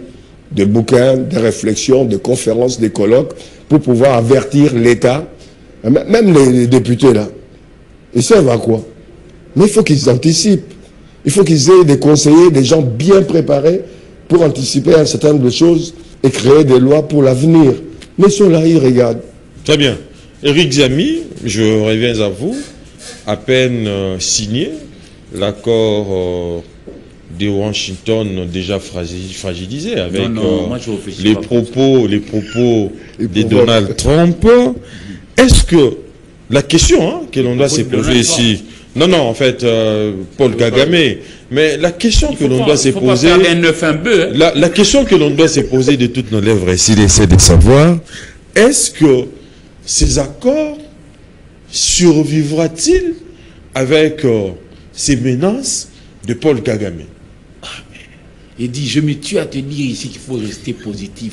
des bouquins, des réflexions, des conférences, des colloques, pour pouvoir avertir l'État, même les députés là. Ils servent à quoi? Mais il faut qu'ils anticipent. Il faut qu'ils aient des conseillers, des gens bien préparés pour anticiper un certain nombre de choses et créer des lois pour l'avenir. Mais ils sont là, ils regardent. Très bien. Éric Zami, je reviens à vous. À peine signé, l'accord de Washington déjà fragilisé avec les propos de Donald Trump. Est-ce que la question que l'on doit se poser ici, en fait, Paul Kagame, mais la question que l'on doit se poser, la question que l'on doit se poser de toutes nos lèvres ici, c'est de savoir, est-ce que ces accords survivra-t-il avec ces menaces de Paul Kagame? Il dit, je me tue à te dire ici qu'il faut rester positif.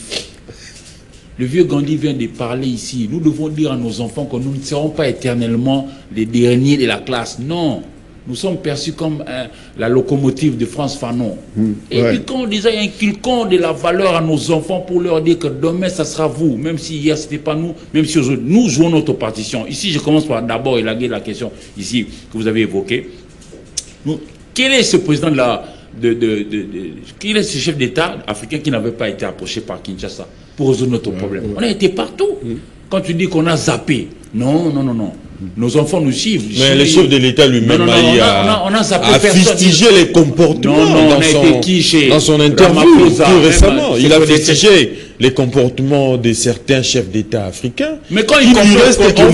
Le vieux Gandhi vient de parler ici. Nous devons dire à nos enfants que nous ne serons pas éternellement les derniers de la classe. Non, nous sommes perçus comme la locomotive de France Fanon. Et puis quand on disait inculquons de la valeur à nos enfants pour leur dire que demain, ça sera vous, même si hier, ce n'était pas nous, même si aujourd'hui, nous jouons notre partition. Ici, je commence par d'abord élaguer la question ici que vous avez évoquée. Quel est ce président quel est ce chef d'État africain qui n'avait pas été approché par Kinshasa pour résoudre notre problème? On a été partout. Quand tu dis qu'on a zappé, non. Nos enfants nous suivent. Mais le chef de l'État lui-même a fustigé les comportements dans son interview plus récemment. Il a fustigé les comportements de certains chefs d'État africains. Mais quand il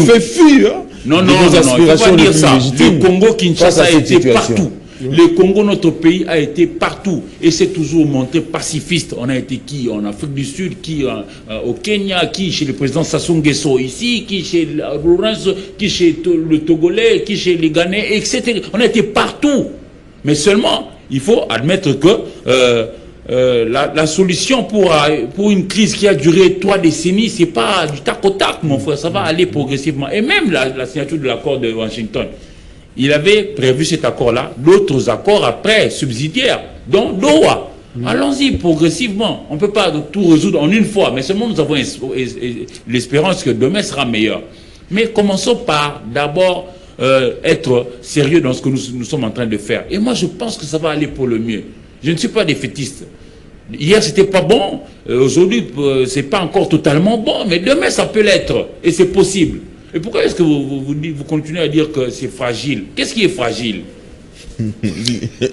fait fuir nos aspirations les plus légitimes. Le Congo-Kinshasa a été partout. Le Congo, notre pays, a été partout et c'est toujours monté pacifiste. On a été qui en Afrique du Sud, qui au Kenya, qui chez le président Sassou Nguesso ici, qui chez Laurence, qui chez le Togolais, qui chez les Ghanais, etc. On a été partout. Mais seulement, il faut admettre que la solution pour une crise qui a duré 3 décennies, c'est pas du tac au tac, mon frère. Ça va aller progressivement. Et même la signature de l'accord de Washington. Il avait prévu cet accord-là, d'autres accords après, subsidiaires, dont Doha. Allons-y progressivement. On ne peut pas tout résoudre en une fois, mais seulement nous avons l'espérance que demain sera meilleur. Mais commençons par d'abord être sérieux dans ce que nous sommes en train de faire. Et moi, je pense que ça va aller pour le mieux. Je ne suis pas défaitiste. Hier, c'était pas bon. Aujourd'hui, c'est pas encore totalement bon, mais demain, ça peut l'être. Et c'est possible. Et pourquoi est-ce que vous continuez à dire que c'est fragile? Qu'est-ce qui est fragile?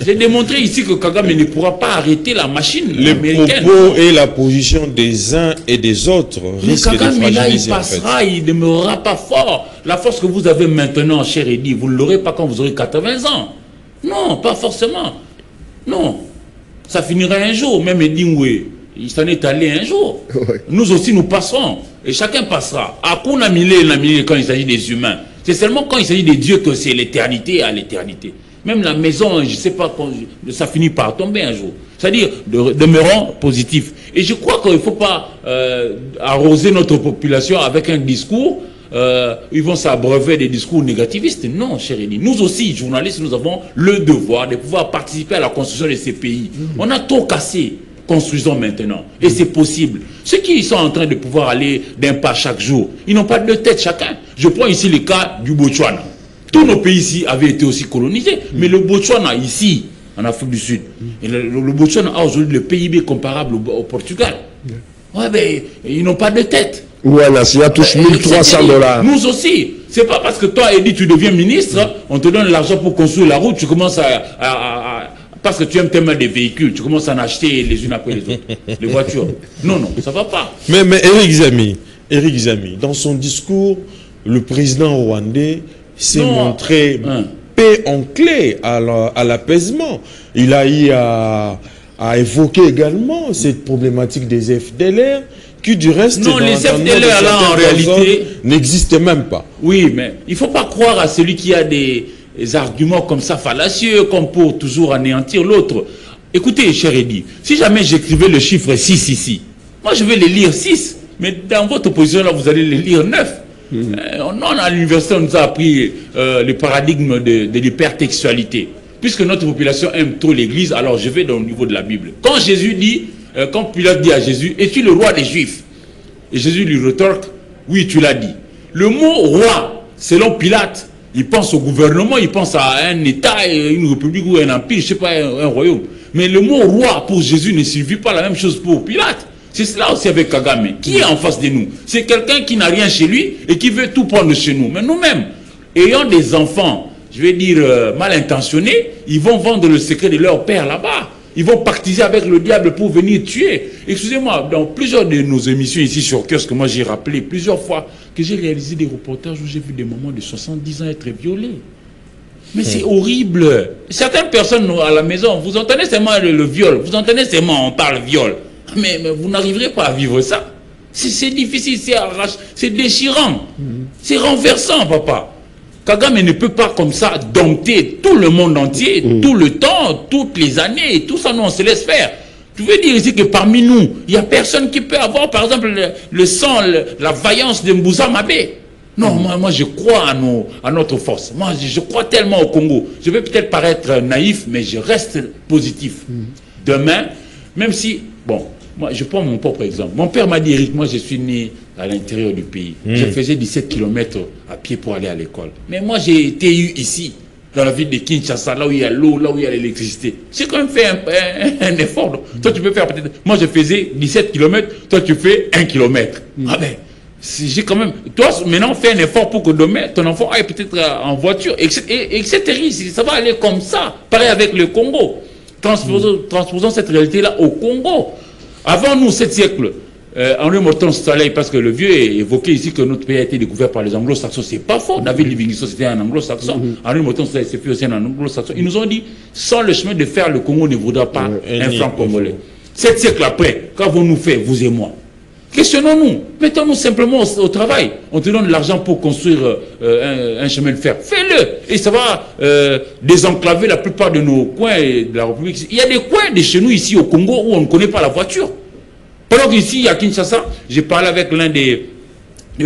J'ai démontré ici que Kagame ne pourra pas arrêter la machine américaine. Les propos et la position des uns et des autres risquent de fragiliser. Là, il passera, il ne demeurera pas fort. La force que vous avez maintenant, cher Eddy, vous ne l'aurez pas quand vous aurez 80 ans. Non, pas forcément. Non. Ça finira un jour. Même Eddy Ngoué, il s'en est allé un jour. Nous aussi, nous passerons. Et chacun passera. Akuna Mile quand il s'agit des humains. C'est seulement quand il s'agit des dieux que c'est l'éternité à l'éternité. Même la maison, je ne sais pas, quand ça finit par tomber un jour. C'est-à-dire, demeurons positifs. Et je crois qu'il ne faut pas arroser notre population avec un discours. Ils vont s'abreuver des discours négativistes. Non, cher Eddy. Nous aussi, journalistes, nous avons le devoir de pouvoir participer à la construction de ces pays. On a trop cassé. Construisons maintenant. Et c'est possible. Ceux qui sont en train de pouvoir aller d'un pas chaque jour, ils n'ont pas de tête chacun. Je prends ici le cas du Botswana. Tous nos pays ici avaient été aussi colonisés. Mais le Botswana, ici, en Afrique du Sud, et le Botswana a aujourd'hui le PIB comparable au Portugal. Ouais, mais ils n'ont pas de tête. Ouais, la CIA touche $1300. Nous aussi. C'est pas parce que toi, Eddy, tu deviens ministre, on te donne l'argent pour construire la route, tu commences parce que tu aimes tellement des véhicules, tu commences à en acheter les unes après les autres, les voitures. Non, ça ne va pas. Mais Éric Zami, dans son discours, le président rwandais s'est montré paix en clé à l'apaisement. Il a eu à évoquer également cette problématique des FDLR, qui du reste, non, les FDLR là en réalité n'existent même pas. Oui, mais il ne faut pas croire à celui qui a des arguments comme ça fallacieux, comme pour toujours anéantir l'autre. Écoutez, cher Eddy, si jamais j'écrivais le chiffre 6 ici, moi je vais les lire 6, mais dans votre position là, vous allez les lire 9. À l'université, on nous a appris le paradigme de l'hypertextualité. Puisque notre population aime trop l'église, alors je vais dans le niveau de la Bible. Quand Jésus dit, quand Pilate dit à Jésus, es-tu le roi des Juifs? Et Jésus lui rétorque, oui, tu l'as dit. Le mot roi, selon Pilate, Il pense au gouvernement, il pense à un État, une république ou un empire, je ne sais pas, un royaume. Mais le mot roi pour Jésus ne suffit pas la même chose pour Pilate. C'est cela aussi avec Kagame. Qui est en face de nous? C'est quelqu'un qui n'a rien chez lui et qui veut tout prendre chez nous. Mais nous-mêmes, ayant des enfants, je vais dire mal intentionnés, ils vont vendre le secret de leur père là-bas. Ils vont pactiser avec le diable pour venir tuer. Excusez-moi, dans plusieurs de nos émissions ici sur Kiosque, moi j'ai rappelé plusieurs fois que j'ai réalisé des reportages où j'ai vu des mamans de 70 ans être violées. Mais c'est horrible. Certaines personnes à la maison, vous entendez seulement le viol, vous entendez seulement on parle viol. Mais vous n'arriverez pas à vivre ça. C'est difficile, c'est déchirant. C'est renversant, papa. Kagame ne peut pas comme ça dompter tout le monde entier, tout le temps, toutes les années, et tout ça, nous on se laisse faire. Tu veux dire ici que parmi nous, il n'y a personne qui peut avoir, par exemple, le sang, la vaillance de Mbouza Mabé. Non, moi je crois à notre force. Moi je crois tellement au Congo. Je vais peut-être paraître naïf, mais je reste positif. Demain, même si, bon, moi je prends mon propre exemple. Mon père m'a dit, Eric, moi je suis né à l'intérieur du pays. Je faisais 17 km à pied pour aller à l'école. Mais moi j'ai été eu ici, dans la ville de Kinshasa, là où il y a l'eau, là où il y a l'électricité. J'ai quand même fait un effort. Toi tu peux faire peut-être, moi je faisais 17 km, toi tu fais 1 km. Ah ben, j'ai quand même, toi maintenant fais un effort pour que demain ton enfant aille peut-être en voiture, etc. Ça va aller comme ça. Pareil avec le Congo. Transposons cette réalité-là au Congo. Avant nous, 7 siècles, Henri Morton Soleil, parce que le vieux est évoqué ici que notre pays a été découvert par les anglo-saxons. C'est pas faux. David Livingstone, c'était un anglo-saxon. Henri Morton Soleil, c'est aussi un anglo-saxon. Ils nous ont dit, sans le chemin de fer, le Congo ne vaudra pas un franc congolais. 7 siècles après, qu'avons-nous fait, vous et moi? Questionnons-nous. Mettons-nous simplement au travail. On te donne de l'argent pour construire un chemin de fer. Fais-le. Et ça va désenclaver la plupart de nos coins de la République. Il y a des coins de chez nous ici au Congo où on ne connaît pas la voiture. Pendant qu'ici, à Kinshasa, j'ai parlé avec l'un des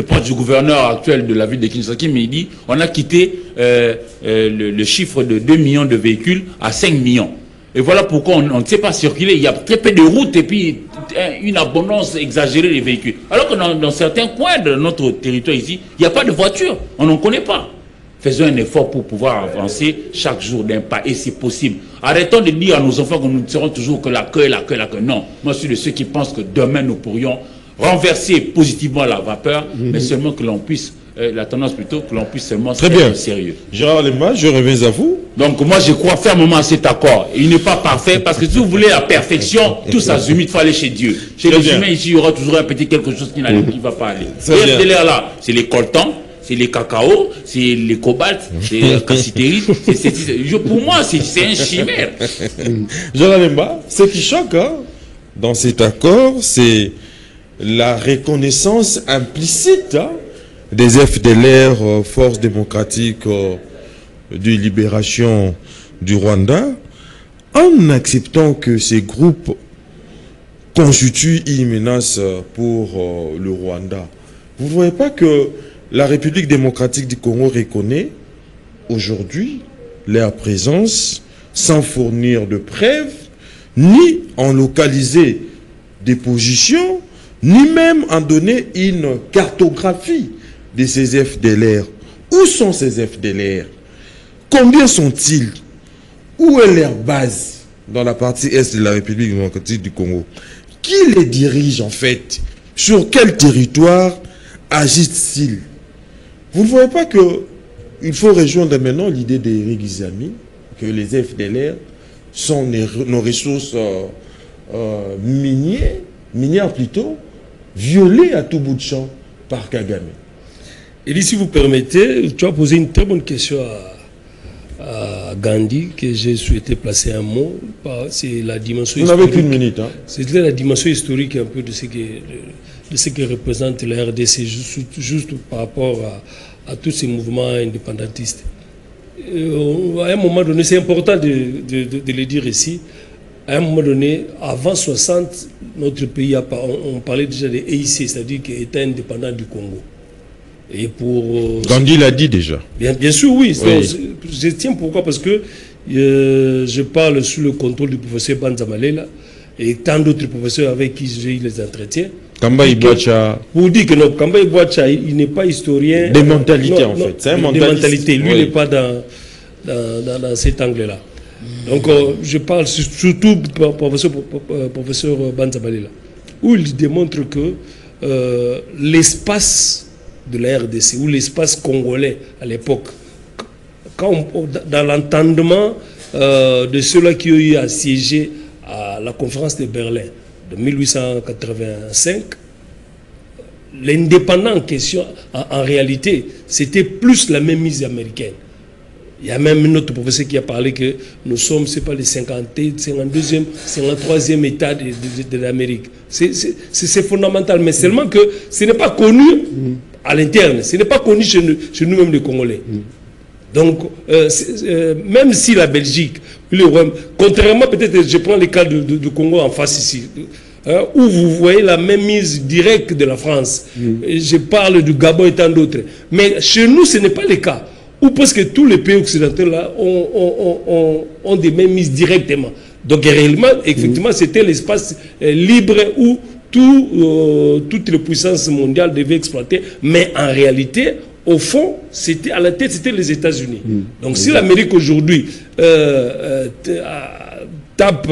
proches du gouverneur actuel de la ville de Kinshasa qui m'a dit on a quitté le chiffre de 2 millions de véhicules à 5 millions. Et voilà pourquoi on ne sait pas circuler. Il y a très peu de routes et puis une abondance exagérée des véhicules. Alors que dans certains coins de notre territoire ici, il n'y a pas de voiture. On n'en connaît pas. Faisons un effort pour pouvoir avancer chaque jour d'un pas. Et c'est possible. Arrêtons de dire à nos enfants que nous ne serons toujours que la queue. Non. Moi, je suis de ceux qui pensent que demain, nous pourrions renverser positivement la vapeur, mais seulement que l'on puisse, la tendance plutôt, que l'on puisse seulement être sérieux. Gérard Lemba, je reviens à vous. Donc moi je crois fermement à cet accord. Il n'est pas parfait parce que si vous voulez la perfection, tout ça, il faut aller chez Dieu. Chez les humains ici, il y aura toujours un petit quelque chose qui ne va pas aller. Les là, c'est les coltans, c'est les cacao, c'est les cobaltes, c'est les cassiteries. Pour moi, c'est un chimère. Gérard Lemba, ce qui choque dans cet accord, c'est la reconnaissance implicite des FDLR, Force démocratique de libération du Rwanda, en acceptant que ces groupes constituent une menace pour le Rwanda. Vous ne voyez pas que la République démocratique du Congo reconnaît aujourd'hui leur présence sans fournir de preuves, ni en localiser des positions, ni même en donner une cartographie de ces FDLR. Où sont ces FDLR? Combien sont-ils? Où est leur base dans la partie est de la République démocratique du Congo? Qui les dirige en fait? Sur quel territoire agissent-ils? Vous ne voyez pas qu'il faut rejoindre maintenant l'idée d'Éric Nzami, que les FDLR sont nos ressources minières plutôt, violées à tout bout de champ par Kagame. Et si vous permettez, tu as posé une très bonne question à Gandhi, que j'ai souhaité placer un mot. C'est la dimension historique. Vous n'avez qu'une minute. C'est la dimension historique un peu de ce que représente la RDC, juste par rapport à tous ces mouvements indépendantistes. À un moment donné, c'est important de le dire ici, à un moment donné, avant 60, notre pays, on parlait déjà des EIC, c'est-à-dire qu'il était indépendant du Congo. Et pour Gandhi l'a dit déjà. Bien sûr, oui. Je tiens pourquoi? Parce que je parle sous le contrôle du professeur Banzamalela et tant d'autres professeurs avec qui j'ai eu les entretiens. Kamba Ibouacha. Pour dire que non, Kamba Ibouacha, il n'est pas historien. Des mentalités, en fait. C'est un mentaliste. Des mentalités. Lui, Oui. il n'est pas dans cet angle-là. Donc, je parle surtout professeur Banzabalela, où il démontre que l'espace de la RDC, ou l'espace congolais à l'époque, dans l'entendement de ceux-là qui ont eu à siéger à la conférence de Berlin de 1885, l'indépendant en question, en réalité, c'était plus la même mise américaine. Il y a même un autre professeur qui a parlé que nous sommes, c'est pas les 52e, 53e État de l'Amérique. C'est fondamental, mais seulement que ce n'est pas connu à l'interne, ce n'est pas connu chez nous-mêmes les Congolais. Donc, même si la Belgique, contrairement peut-être, je prends le cas du Congo en face ici, où vous voyez la même mise directe de la France. Je parle du Gabon et tant d'autres. Mais chez nous, ce n'est pas le cas. Ou parce que tous les pays occidentaux là ont des mêmes mises directement. Donc réellement, effectivement, c'était l'espace libre où toutes les puissances mondiales devaient exploiter. Mais en réalité, au fond, c'était à la tête, c'était les États-Unis. Donc si l'Amérique aujourd'hui tape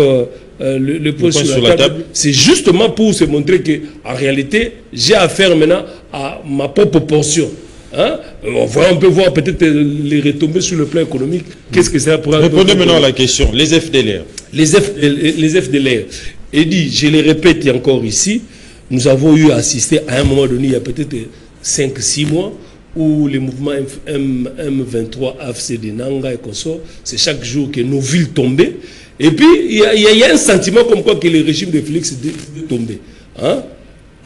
le poing sur la table, c'est justement pour se montrer que en réalité, j'ai affaire maintenant à ma propre portion. Hein? On peut voir peut-être les retombées sur le plan économique. Qu'est-ce que ça pourra... Répondez maintenant à la question. Les FDLR. Les FDLR. Et dit, je le répète encore ici, nous avons eu à assister à un moment donné, il y a peut-être 5-6 mois, où les mouvements M23, AFC de Nanga et consorts, c'est chaque jour que nos villes tombaient. Et puis, il y a un sentiment comme quoi que le régime de Félix est tombé. Hein?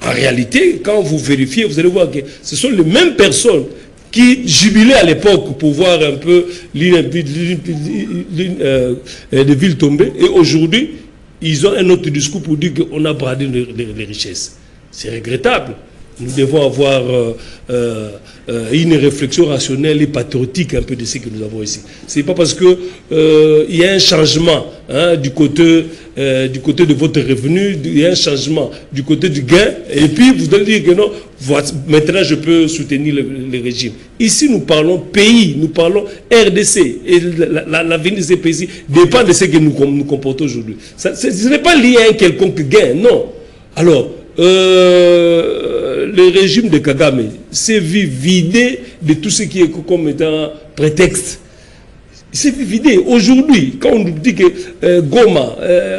En réalité, quand vous vérifiez, vous allez voir que ce sont les mêmes personnes qui jubilaient à l'époque pour voir un peu les villes tomber. Et aujourd'hui, ils ont un autre discours pour dire qu'on a bradé les richesses. C'est regrettable. Nous devons avoir une réflexion rationnelle et patriotique un peu de ce que nous avons ici. Ce n'est pas parce qu'il y a un changement du côté de votre revenu, il y a un changement du côté du gain, et puis vous allez dire que non, maintenant je peux soutenir le régime. Ici nous parlons pays, nous parlons RDC, et l'avenir de ces pays dépend de ce que nous comportons aujourd'hui. Ce n'est pas lié à un quelconque gain, non. Alors, le régime de Kagame s'est vu vidé de tout ce qui est comme étant prétexte. Il s'est vu vidé. Aujourd'hui, quand on nous dit que Goma,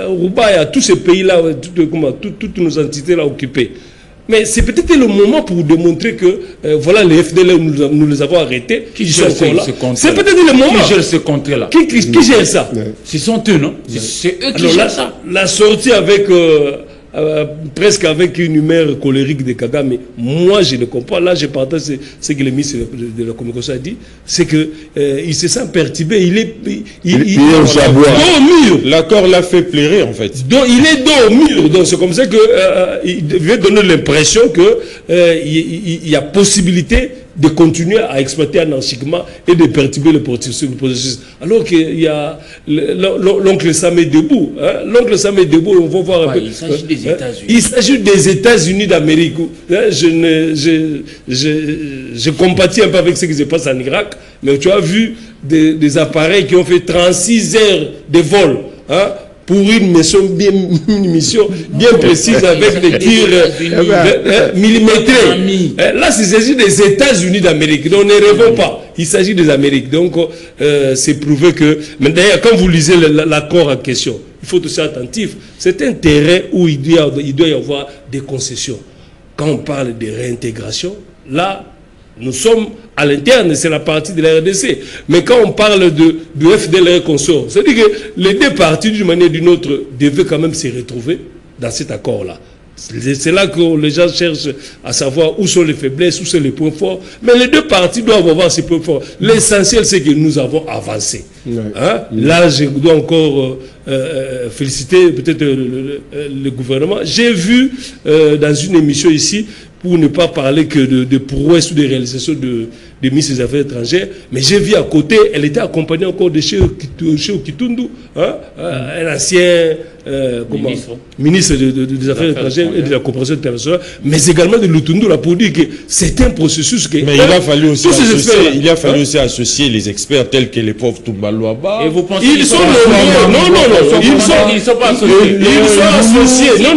Rubaya, tous ces pays-là, toutes nos entités-là occupées, mais c'est peut-être le moment pour démontrer que voilà, les FDL, nous les avons arrêtés. Qui gère ce contrat? C'est peut-être le moment. Qui gère ce contrat-là? Qui gère ça? Ce sont eux, non? C'est eux qui gèrent ça. La sortie avec... presque avec une humeur colérique de Kagame, moi je ne comprends. Là je partage ce que le ministre de la communication a dit, c'est que il se sent perturbé, il est dos au mur. L'accord l'a fait pleurer en fait. Donc il est dos au mur. Donc c'est comme ça que il devait donner l'impression que il y a possibilité de continuer à exploiter anarchiquement et de perturber le processus. Alors qu'il y a l'oncle Sam est debout. Hein? L'oncle Sam est debout, on va voir un peu. Il s'agit des États-Unis. Il s'agit des États-Unis d'Amérique. Je compatis un peu avec ce qui se passe en Irak, mais tu as vu des appareils qui ont fait 36 heures de vol. Hein? Pour une mission bien précise avec des tirs millimétrés. Là, il s'agit des États-Unis d'Amérique. Donc, ne rêvons pas. Il s'agit des Amériques. Donc, c'est prouvé que... Mais d'ailleurs, quand vous lisez l'accord en question, il faut aussi être attentif. C'est un terrain où il doit y avoir des concessions. Quand on parle de réintégration, là, nous sommes à l'interne, c'est la partie de la RDC. Mais quand on parle du FDLR consort, c'est-à-dire que les deux parties, d'une manière ou d'une autre, devaient quand même se retrouver dans cet accord-là. C'est là que les gens cherchent à savoir où sont les faiblesses, où sont les points forts. Mais les deux parties doivent avoir ces points forts. L'essentiel, c'est que nous avons avancé. Hein? Là, je dois encore féliciter peut-être le gouvernement. J'ai vu dans une émission ici, pour ne pas parler que de prouesses ou de réalisations de ministre des Affaires étrangères, mais j'ai vu à côté, elle était accompagnée encore de Cheikh Kitundu, hein, un ancien ministre des Affaires étrangères et de la coopération internationale, mais également de Lutundu, là, pour dire que c'est un processus que... Mais il a fallu aussi associer les experts tels que les pauvres Toumbalouaba. Et vous pensez ils sont nommés. Ils ne sont pas associés. Ils sont associés. Non.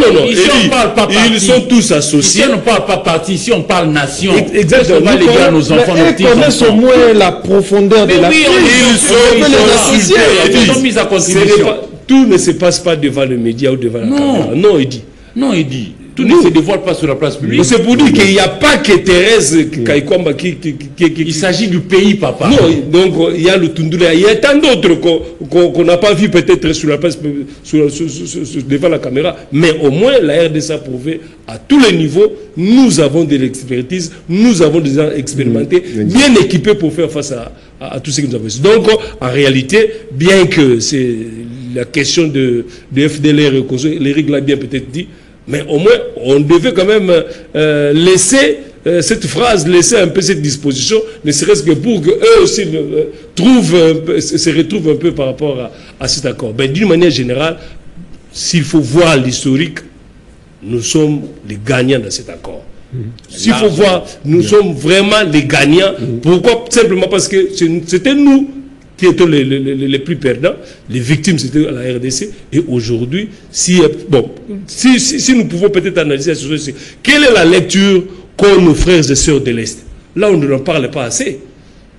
Ils sont tous associés. Ici, on ne parle pas parti, ici, on parle nation. Exactement. Les gars, nos enfants, nos petits connaissent au moins la profondeur de la crise. Ils sont mis à contribution. Tout ne se passe pas devant le média ou devant la caméra. Non, il dit. Tout ne se dévoile pas sur la place publique. C'est pour dire qu'il n'y a pas que Thérèse Kaikwamba qui... Il s'agit du pays, papa. Non, donc il y a le Tundula, il y a tant d'autres qu'on n'a pas vu peut-être sur la place, devant la caméra, mais au moins la RDC a prouvé à tous les niveaux, nous avons de l'expertise, nous avons des gens expérimentés, bien équipés pour faire face à tout ce que nous avons. Donc en réalité, bien que c'est la question de FDLR, l'Éric l'a bien peut-être dit, mais au moins, on devait quand même laisser cette phrase, laisser un peu cette disposition, ne serait-ce que pour qu'eux aussi se retrouvent un peu par rapport à cet accord. Mais d'une manière générale, s'il faut voir l'historique, nous sommes les gagnants de cet accord. S'il faut voir, nous sommes vraiment les gagnants. Pourquoi? Simplement parce que c'était nous qui étaient les plus perdants, les victimes c'était la RDC, et aujourd'hui, si nous pouvons peut-être analyser la situation, quelle est la lecture qu'ont nos frères et sœurs de l'Est? Là, on ne en parle pas assez.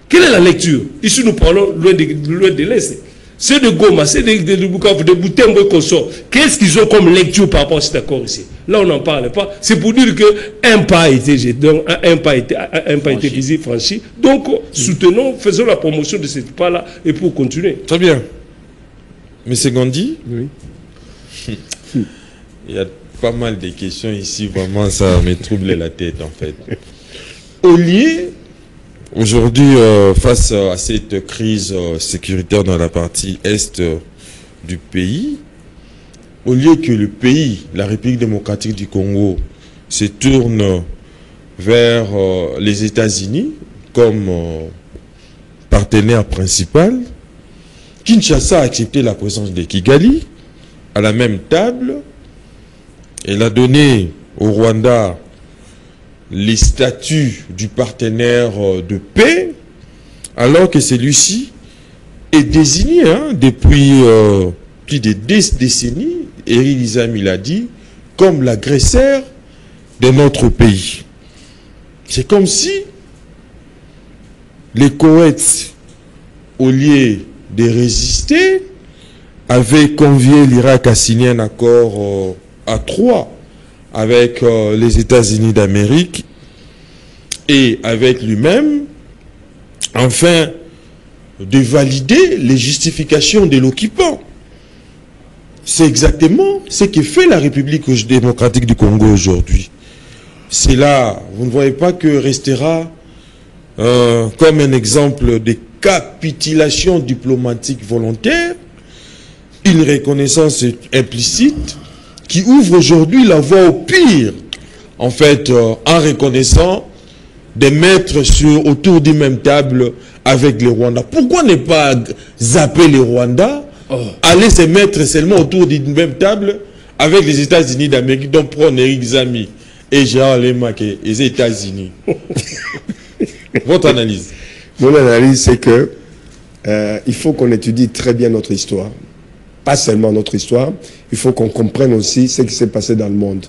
Quelle est la lecture? Ici, nous parlons loin de l'Est. C'est de Goma, c'est de Bukavu, de Butembo et Koso. Qu'est-ce qu'ils ont comme lecture par rapport à cet accord ici? Là, on n'en parle pas. C'est pour dire qu'un pas a été jeté, un pas a été franchi. Donc, soutenons, faisons la promotion de ce pas-là et pour continuer. Très bien. Monsieur Gandhi? Oui. Il y a pas mal de questions ici, vraiment, ça me trouble la tête, en fait. Au lieu... Aujourd'hui, face à cette crise sécuritaire dans la partie est du pays, au lieu que le pays, la République démocratique du Congo, se tourne vers les États-Unis comme partenaire principal, Kinshasa a accepté la présence de Kigali à la même table. Elle a donné au Rwanda les statuts du partenaire de paix, alors que celui-ci est désigné depuis plus de 10 décennies, Éric Nzami l'a dit, comme l'agresseur de notre pays. C'est comme si les Koweïts, au lieu de résister, avaient convié l'Irak à signer un accord à 3 avec les États-Unis d'Amérique et avec lui-même, afin de valider les justifications de l'occupant. C'est exactement ce que fait la République démocratique du Congo aujourd'hui. C'est là, vous ne voyez pas que restera comme un exemple de capitulation diplomatique volontaire, une reconnaissance implicite qui ouvre aujourd'hui la voie au pire, en fait, en reconnaissant de mettre autour d'une même table avec les Rwandais. Pourquoi ne pas zapper les Rwandais, aller se mettre seulement autour d'une même table avec les États-Unis d'Amérique, donc prendre Éric Nzami et Gérard Lema, les États-Unis? Votre analyse? Mon analyse, c'est que il faut qu'on étudie très bien notre histoire. Pas seulement notre histoire, il faut qu'on comprenne aussi ce qui s'est passé dans le monde.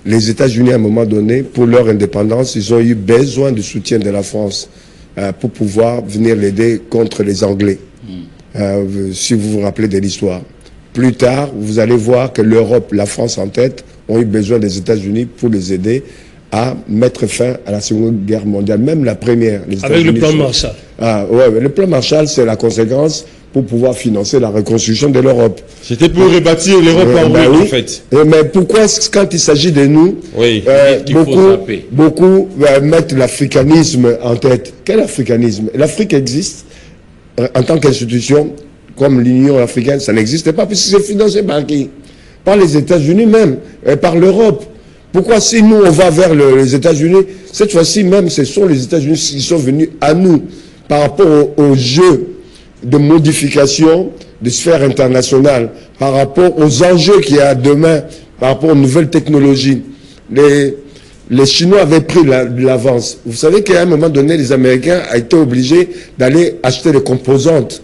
Les États-Unis, à un moment donné, pour leur indépendance, ils ont eu besoin du soutien de la France pour pouvoir venir l'aider contre les Anglais. Si vous vous rappelez de l'histoire. Plus tard, vous allez voir que l'Europe, la France en tête, ont eu besoin des États-Unis pour les aider à mettre fin à la Seconde Guerre mondiale, même la première. Avec le plan Marshall. Le plan Marshall, c'est la conséquence pour pouvoir financer la reconstruction de l'Europe. C'était pour rebâtir l'Europe en fait. Mais pourquoi, quand il s'agit de nous, beaucoup mettent l'africanisme en tête? Quel africanisme? L'Afrique existe en tant qu'institution. comme l'Union africaine, ça n'existe pas, puisque c'est financé par qui? Par les États-Unis même, par l'Europe. Pourquoi si nous, on va vers les États-Unis, cette fois-ci même, ce sont les États-Unis qui sont venus à nous par rapport au jeu de modification de sphère internationale, par rapport aux enjeux qu'il y a demain, par rapport aux nouvelles technologies. Les Chinois avaient pris de l'avance. Vous savez qu'à un moment donné, les Américains ont été obligés d'aller acheter des composantes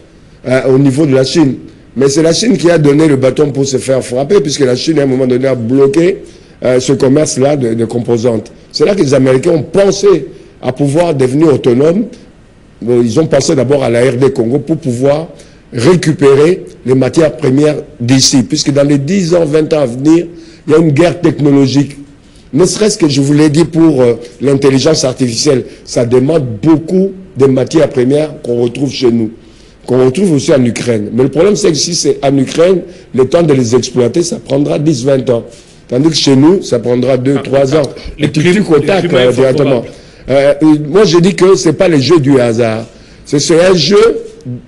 au niveau de la Chine. Mais c'est la Chine qui a donné le bâton pour se faire frapper, puisque la Chine, à un moment donné, a bloqué ce commerce-là de composantes. C'est là que les Américains ont pensé à pouvoir devenir autonomes. Ils ont pensé d'abord à la RD Congo pour pouvoir récupérer les matières premières d'ici, puisque dans les 10 ans, 20 ans à venir, il y a une guerre technologique. Ne serait-ce que je vous l'ai dit pour l'intelligence artificielle, ça demande beaucoup de matières premières qu'on retrouve chez nous, qu'on retrouve aussi en Ukraine. Mais le problème, c'est que si c'est en Ukraine, le temps de les exploiter, ça prendra 10-20 ans. Tandis que chez nous, ça prendra 2-3 ans. Et tu contactes directement. Moi, je dis que ce n'est pas le jeu du hasard. C'est un jeu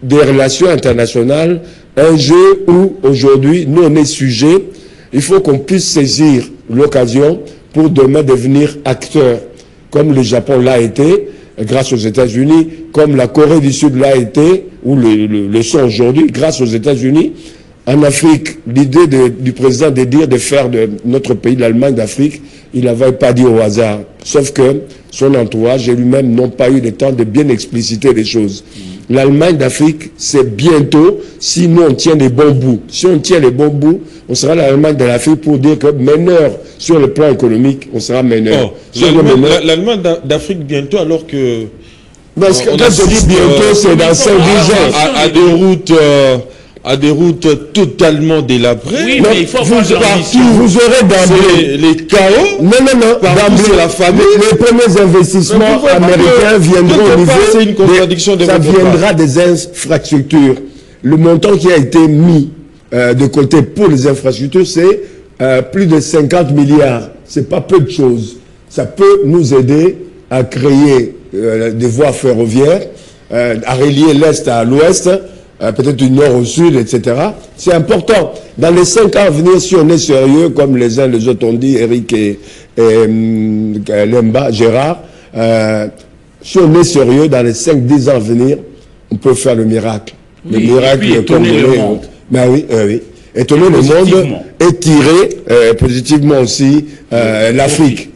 des relations internationales, un jeu où, aujourd'hui, nous, on est sujet. Il faut qu'on puisse saisir l'occasion pour demain devenir acteur, comme le Japon l'a été, grâce aux États-Unis, comme la Corée du Sud l'a été, ou le sont aujourd'hui, grâce aux États-Unis. En Afrique, l'idée du président de faire de notre pays l'Allemagne d'Afrique, il n'avait pas dit au hasard. Sauf que son entourage et lui-même n'ont pas eu le temps de bien expliciter les choses. L'Allemagne d'Afrique, c'est bientôt, si nous on tient les bons bouts. Si on tient les bons bouts, on sera l'Allemagne de l'Afrique pour dire que meneur sur le plan économique, on sera meneur. L'Allemagne d'Afrique bientôt, alors que... Parce que quand je dis bientôt, c'est dans 5-10 ans. À des routes totalement délabrées. Oui, mais il faut avoir vous aurez d'emblée les chaos. Non. D'emblée la famille. Les premiers investissements américains viendront au niveau. C'est une contradiction de ça votre part. viendra des infrastructures. Le montant qui a été mis de côté pour les infrastructures, c'est plus de 50 milliards. C'est pas peu de choses. Ça peut nous aider à créer des voies ferroviaires, à relier l'Est à l'Ouest, peut-être du nord au sud, etc. C'est important. Dans les 5 ans à venir, si on est sérieux, comme les uns les autres ont dit, Eric et Lemba, Gérard, si on est sérieux, dans les 5-10 ans à venir, on peut faire le miracle. Oui, le miracle et puis étonner le monde. Ben oui. Étonner le monde et tirer positivement aussi l'Afrique.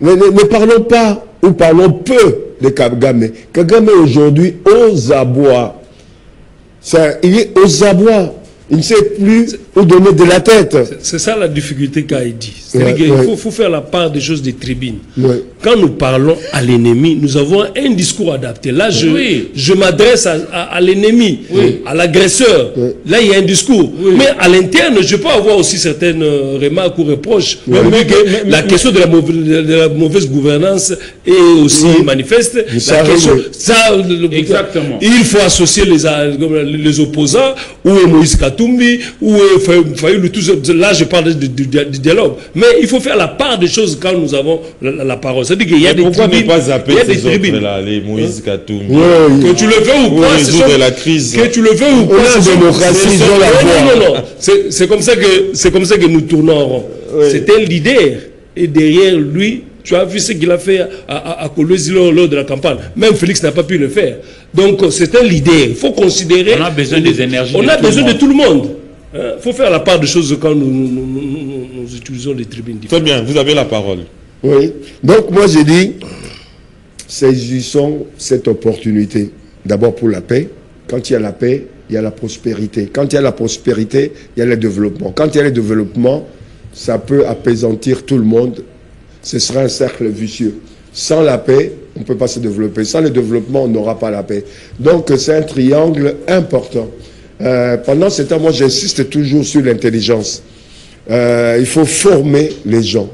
Ne parlons pas, ou parlons peu de Kagame. Kagame aujourd'hui, aux abois. Il est aux abois. Il ne sait plus où donner de la tête. C'est ça la difficulté qu'a dit. C'est-à-dire qu'il faut faire la part des choses des tribunes. Ouais. Quand nous parlons à l'ennemi, nous avons un discours adapté. Là, je m'adresse à l'ennemi, à l'agresseur. Là, il y a un discours. Mais à l'interne, je peux avoir aussi certaines remarques ou reproches. La question de la mauvaise gouvernance est aussi manifeste. Exactement. Il faut associer les opposants, ou Moïse Katumbi, ou Fayoulou, tout ça. Là, je parle du dialogue. Mais il faut faire la part des choses quand nous avons la parole. C'est-à-dire qu'il y a des tribunes. Pourquoi ne pas zapper ces autres-là, les Moïse Katumbi? Que tu le veux ou pas, résoudre la crise. Que tu le veux ou pas, c'est comme ça que nous tournons en rond. C'est un leader. Et derrière lui, tu as vu ce qu'il a fait à Kolwezi lors de la campagne. Même Félix n'a pas pu le faire. Donc c'est un leader. Il faut considérer... On a besoin des énergies. On a besoin de tout le monde. Il faut faire la part des choses quand nous utilisons les tribunes différentes. Très bien, vous avez la parole. Oui. Donc moi j'ai dit, saisissons cette opportunité. D'abord pour la paix. Quand il y a la paix, il y a la prospérité. Quand il y a la prospérité, il y a le développement. Quand il y a le développement, ça peut apaisantir tout le monde. Ce sera un cercle vicieux. Sans la paix, on ne peut pas se développer. Sans le développement, on n'aura pas la paix. Donc c'est un triangle important. Pendant ce temps, moi j'insiste toujours sur l'intelligence. Il faut former les gens.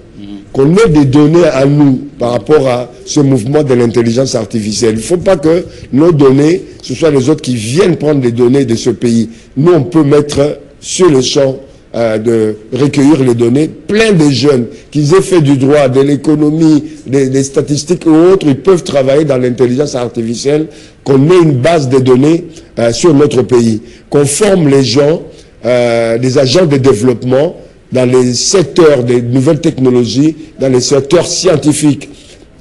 Qu'on ait des données à nous par rapport à ce mouvement de l'intelligence artificielle. Il ne faut pas que nos données, ce soit les autres qui viennent prendre les données de ce pays. Nous, on peut mettre sur le champ de recueillir les données, plein de jeunes, qu'ils aient fait du droit, de l'économie, des statistiques ou autres, ils peuvent travailler dans l'intelligence artificielle, qu'on ait une base de données sur notre pays, qu'on forme les gens, des agents de développement dans les secteurs des nouvelles technologies, dans les secteurs scientifiques.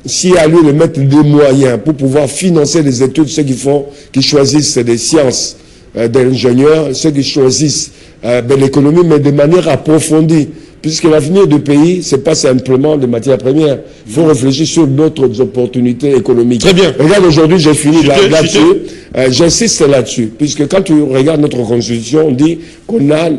Si à lui de mettre des moyens pour pouvoir financer les études, ceux qui choisissent des sciences d'ingénieurs, ceux qui choisissent de l'économie, mais de manière approfondie. Puisque l'avenir du pays, c'est pas simplement des matières premières. Il faut réfléchir sur d'autres opportunités économiques. Très bien. Regarde, aujourd'hui, j'ai fini là-dessus. J'insiste là-dessus. Puisque quand tu regardes notre constitution, on dit qu'on a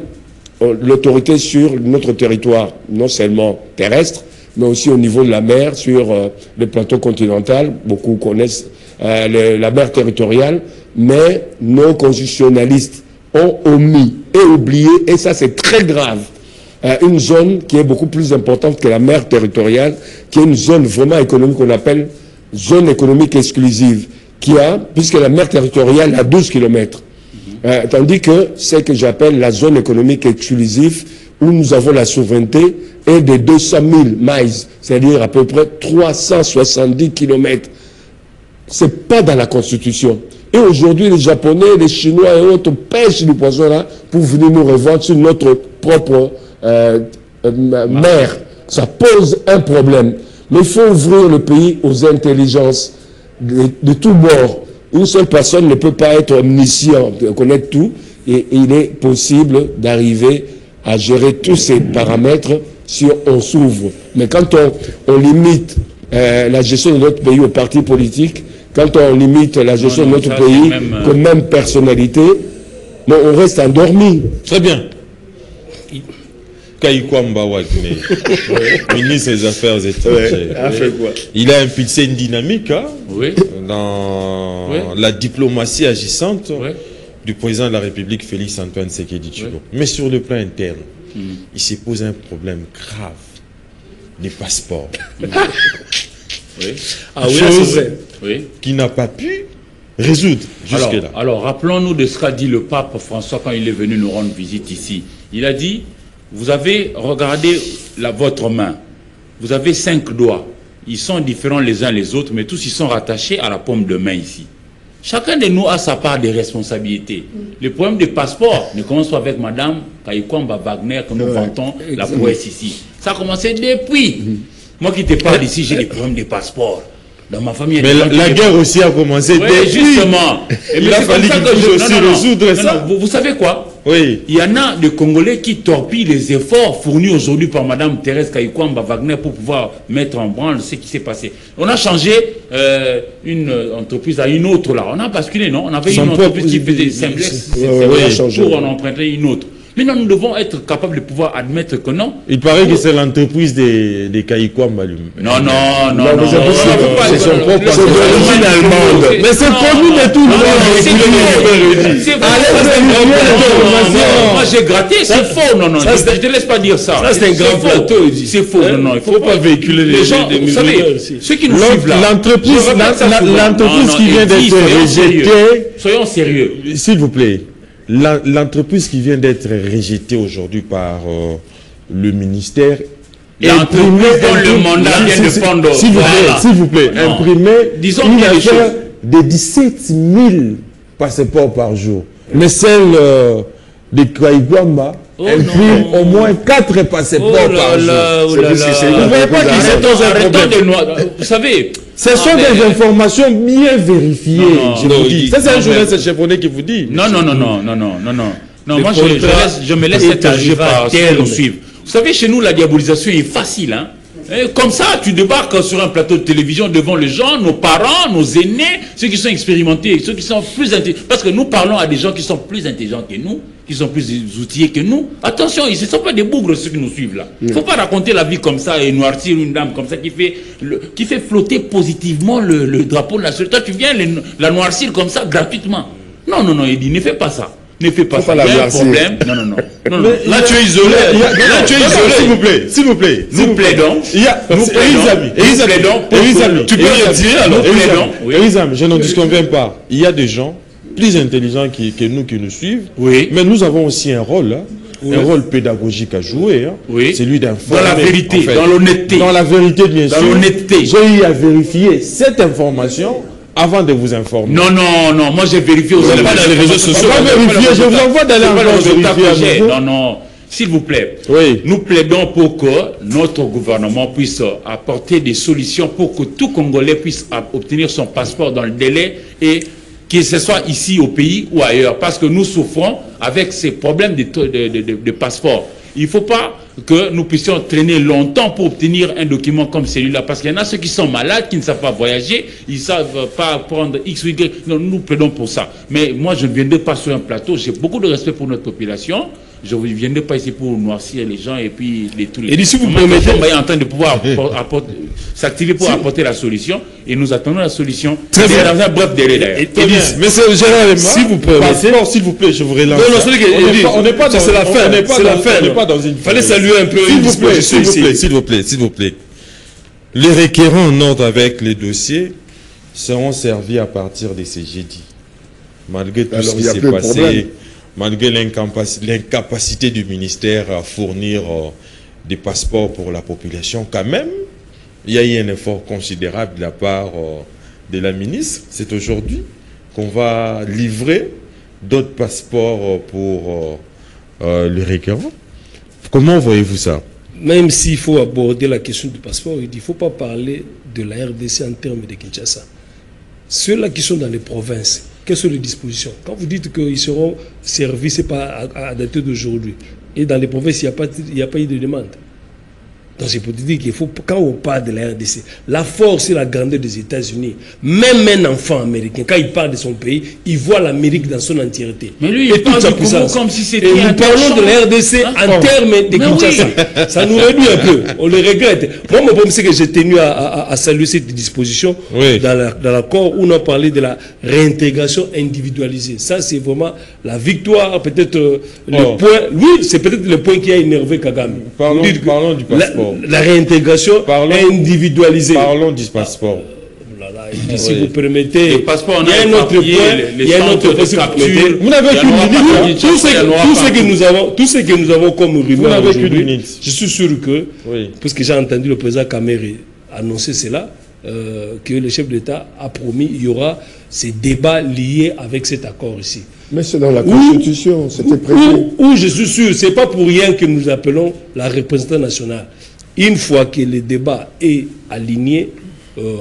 l'autorité sur notre territoire, non seulement terrestre, mais aussi au niveau de la mer, sur le plateau continental. Beaucoup connaissent la mer territoriale, mais nos constitutionnalistes ont omis et oublié, et ça c'est très grave, une zone qui est beaucoup plus importante que la mer territoriale, qui est une zone vraiment économique qu'on appelle zone économique exclusive, qui a, puisque la mer territoriale a 12 km, tandis que ce que j'appelle la zone économique exclusive, où nous avons la souveraineté, est de 200 000 miles, c'est-à-dire à peu près 370 km. C'est pas dans la Constitution. Et aujourd'hui, les Japonais, les Chinois et autres pêchent du poisson là pour venir nous revendre sur notre propre mer. Ça pose un problème. Mais il faut ouvrir le pays aux intelligences de tous bords. Une seule personne ne peut pas être omniscient, connaître tout. Et il est possible d'arriver à gérer tous ces paramètres si on s'ouvre. Mais quand on limite la gestion de notre pays aux partis politiques, quand on limite la gestion de notre pays aux mêmes personnalités, bon, on reste endormi. Très bien. Kaykwamba Wagner, ministre des Affaires étrangères, il a impulsé une dynamique dans la diplomatie agissante du président de la République, Félix Antoine Tshisekedi Tshilombo. Mais sur le plan interne, il se pose un problème grave des passeports. Chose qui n'a pas pu résoudre jusque-là. Alors, rappelons-nous de ce qu'a dit le pape François quand il est venu nous rendre visite ici. Il a dit, vous avez regardé votre main, vous avez 5 doigts, ils sont différents les uns les autres, mais tous ils sont rattachés à la paume de main ici. Chacun de nous a sa part de responsabilité. Le problème des passeports ne commence pas avec Madame Kaykwamba Wagner que nous vantons la prouesse ici. Ça a commencé depuis. Moi qui te parle ici, j'ai des problèmes de passeports. Dans ma famille, mais la guerre aussi a commencé depuis. Justement. Il a fallu qu'il puisse aussi résoudre ça. Vous savez quoi? Oui. Il y en a des Congolais qui torpillent les efforts fournis aujourd'hui par Madame Thérèse Kaykwamba Wagner pour pouvoir mettre en branle ce qui s'est passé. On a changé une entreprise à une autre là. On a basculé, non? On avait une entreprise qui faisait simplex pour en emprunter une autre. Maintenant, nous devons être capables de pouvoir admettre que non. Il paraît que c'est l'entreprise des Kaykwamba. Non. C'est son propre. C'est d'origine allemande. Mais c'est connu de tout le monde. C'est moi, j'ai gratté. C'est faux. Non. Je ne te laisse pas dire ça. Ça, c'est un grand plateau. C'est faux. Non. Il ne faut pas véhiculer les gens. Vous savez, ceux qui nous suivent là. L'entreprise qui vient d'être rejetée. Soyons sérieux. S'il vous plaît. L'entreprise qui vient d'être rejetée aujourd'hui par le ministère, l'entreprise dont le mandat vient de fondre, s'il vous plaît, imprimer une affaire de 17 000 passeports par jour. Mais celle de Kaykwamba imprime au moins 4 passeports par jour. Vous voyez pas qu'ils sont dans un problème. Vous savez, ce sont des informations bien vérifiées. Je vous dis. Ça, c'est un journaliste chevronné qui vous dit. Non. Moi, je me laisse être arrivé par ce qui nous suivent. Vous savez, chez nous, la diabolisation est facile. Hein? Comme ça, tu débarques sur un plateau de télévision devant les gens, nos parents, nos aînés, ceux qui sont expérimentés, ceux qui sont plus intelligents. Parce que nous parlons à des gens qui sont plus intelligents que nous, qui sont plus outillés que nous. Attention, ils ne sont pas des bougres ceux qui nous suivent là. Il ne faut pas raconter la vie comme ça et noircir une dame comme ça qui fait flotter positivement le drapeau national. Toi, tu viens la noircir comme ça gratuitement. Non, il dit ne fais pas ça. Ne fais pas ça. Il y a un problème. Non. Là, tu es isolé. S'il vous plaît. Nous plaidons. Tu peux le dire alors. Elisam, je n'en disconviens pas. Il y a des gens plus intelligents que nous qui nous suivent. Oui. Mais nous avons aussi un rôle un rôle pédagogique à jouer. Hein. Oui. Celui d'informer. Dans la vérité, en fait. dans l'honnêteté. Dans la vérité, bien sûr. Dans l'honnêteté. J'ai eu à vérifier cette information avant de vous informer. Non, non, non, moi j'ai vérifié aussi. Pas dans les réseaux sociaux. Pas vérifier, je vous envoie d'aller encore vérifier à nouveau. Non, non, s'il vous plaît. Oui. Nous plaidons pour que notre gouvernement puisse apporter des solutions pour que tout Congolais puisse obtenir son passeport dans le délai et que ce soit ici au pays ou ailleurs. Parce que nous souffrons avec ces problèmes de passeport. Il ne faut pas que nous puissions traîner longtemps pour obtenir un document comme celui-là. Parce qu'il y en a ceux qui sont malades, qui ne savent pas voyager, ils ne savent pas prendre X ou Y. Non, nous plaidons pour ça. Mais moi, je ne viendrai pas sur un plateau. J'ai beaucoup de respect pour notre population. Je ne viendrai pas ici pour noircir les gens et puis tous les... Et d'ici, vous permettez... On est en train de pouvoir s'activer pour apporter la solution. Et nous attendons la solution. Très bien. Dans un bref délai, d'ailleurs. Monsieur Gérard, si vous permettez... s'il vous plaît, je vous relance. Non, non, c'est on n'est pas dans... C'est la fin. C'est la fin. On n'est pas dans une... Fallait saluer un peu... S'il vous plaît. Les requérants en ordre avec les dossiers seront servis à partir de ce jeudi. Malgré tout ce qui s'est passé... Malgré l'incapacité du ministère à fournir des passeports pour la population, quand même, il y a eu un effort considérable de la part de la ministre. C'est aujourd'hui qu'on va livrer d'autres passeports pour les requérants. Comment voyez-vous ça? Même s'il faut aborder la question du passeport, il ne faut pas parler de la RDC en termes de Kinshasa. Ceux-là qui sont dans les provinces, quelles sont les dispositions? Quand vous dites qu'ils seront servis, ce n'est pas à dater d'aujourd'hui. Et dans les provinces, il n'y a pas eu de demande. Donc c'est pour dire qu'il faut, quand on parle de la RDC, la force et la grandeur des États-Unis, même un enfant américain, quand il parle de son pays, il voit l'Amérique dans son entièreté. Mais lui, il parle du Congo comme si c'était... Et nous parlons de la RDC en termes de Kinshasa. Oui. Ça nous réduit un peu, on le regrette. Moi, mon problème, c'est que j'ai tenu à saluer cette disposition dans l'accord où on a parlé de la réintégration individualisée. Ça, c'est vraiment la victoire, peut-être le point... Oui, c'est peut-être le point qui a énervé Kagame. Parlons du passeport. La réintégration individualisée. Parlons du passeport. Si vous permettez, le passeport, il y a un autre point. Il y a un autre point. Vous n'avez qu'une minute. Tout ce que nous avons comme rumeur aujourd'hui, je suis sûr que, parce que j'ai entendu le président Kamere annoncer cela, que le chef d'État a promis il y aura ces débats liés avec cet accord ici. Mais c'est dans la Constitution, c'était prévu. Où je suis sûr, ce n'est pas pour rien que nous appelons la représentante nationale. Une fois que le débat est aligné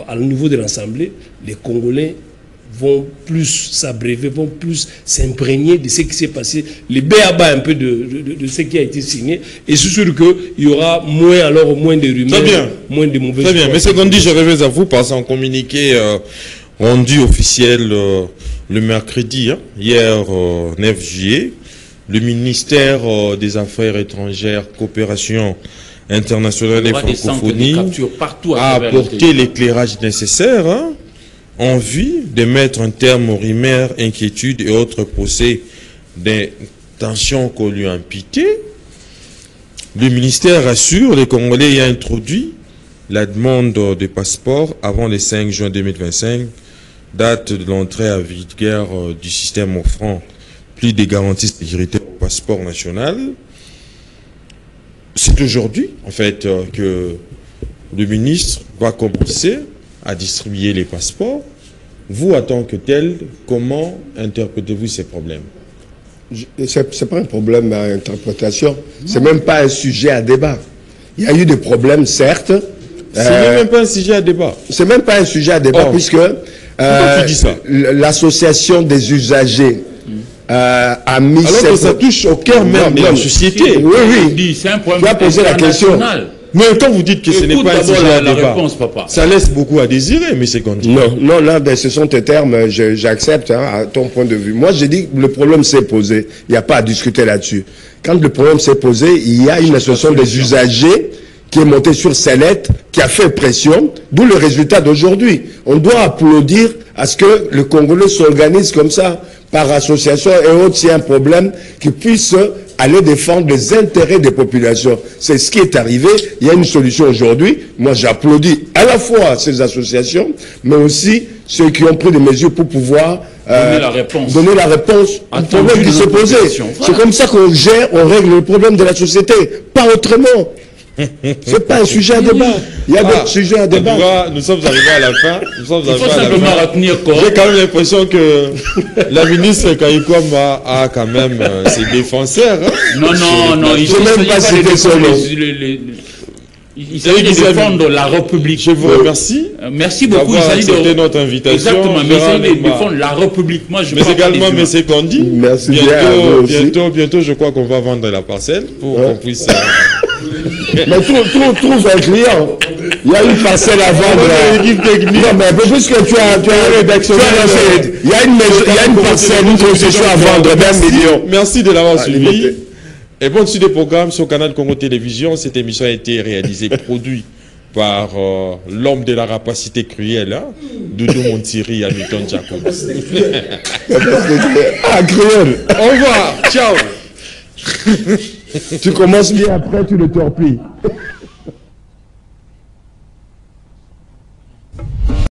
à niveau de l'Assemblée, les Congolais vont plus s'abréver, vont plus s'imprégner de ce qui s'est passé, les béaba un peu de ce qui a été signé, et je suis sûr qu'il y aura moins de rumeurs, moins de mauvaises choses. Très bien, mais c'est qu'on dit, je reviens à vous, parce qu'en communiqué rendu officiel le mercredi, hier 9 juillet, le ministère des Affaires étrangères, coopération internationale et francophonie a apporté l'éclairage nécessaire en vue de mettre un terme aux rumeurs, inquiétudes et autres procès d'intention qu'on lui a imputés. Le ministère assure les Congolais ayant introduit la demande de passeport avant le 5 juin 2025, date de l'entrée à vigueur du système offrant plus de garanties sécuritaires au passeport national. C'est aujourd'hui, en fait, que le ministre va commencer à distribuer les passeports. Vous, en tant que tel, comment interprétez-vous ces problèmes? Ce n'est pas un problème à interprétation. Ce n'est même pas un sujet à débat. Il y a eu des problèmes, certes. Ce n'est même pas un sujet à débat. C'est même pas un sujet à débat, puisque l'association des usagers a mis... Alors que ça touche au cœur même de la société. Oui. C'est un problème tu as posé la question. Mais quand vous dites que ce n'est pas un sujet à débat, réponse, papa. Ça laisse beaucoup à désirer, M. Gondi. Non, là, ce sont tes termes, j'accepte à ton point de vue. Moi, j'ai dit que le problème s'est posé. Il n'y a pas à discuter là-dessus. Quand le problème s'est posé, il y a une association des usagers qui est montée sur sellette, qui a fait pression, d'où le résultat d'aujourd'hui. On doit applaudir à ce que le Congolais s'organise comme ça, par association et autres, s'il y a un problème, qu'ils puissent aller défendre les intérêts des populations. C'est ce qui est arrivé. Il y a une solution aujourd'hui. Moi, j'applaudis à la fois ces associations, mais aussi ceux qui ont pris des mesures pour pouvoir donner la réponse au problème qui se posait. C'est comme ça qu'on gère, on règle le problème de la société, pas autrement. C'est pas un sujet à débat. Il y a d'autres sujets à débat. Nous sommes arrivés à la fin. Il faut simplement retenir quoi. J'ai quand même l'impression que la ministre Kaïkwama a quand même ses défenseurs. Hein. Non, il faut même pas citer son nom. Il s'agit de défendre la République. Je vous remercie. Merci beaucoup. C'était notre invitation. Exactement. Mais il s'agit de défendre la République. Moi, je mais également, M. Gandhi. Merci bientôt, je crois qu'on va vendre la parcelle pour qu'on puisse. Mais trouve un client. Il y a une parcelle à vendre. Non, mais puisque tu as il y a une parcelle, une concession à vendre d'1 million. Merci de l'avoir suivi. Et bonne suite des programmes sur Canal Congo Télévision. Cette émission a été réalisée, produite par l'homme de la rapacité cruelle, hein, Doudou Montiri, Hamilton Jacob. Cruel. Au revoir. Ciao. Tu commences bien, après tu le torpilles.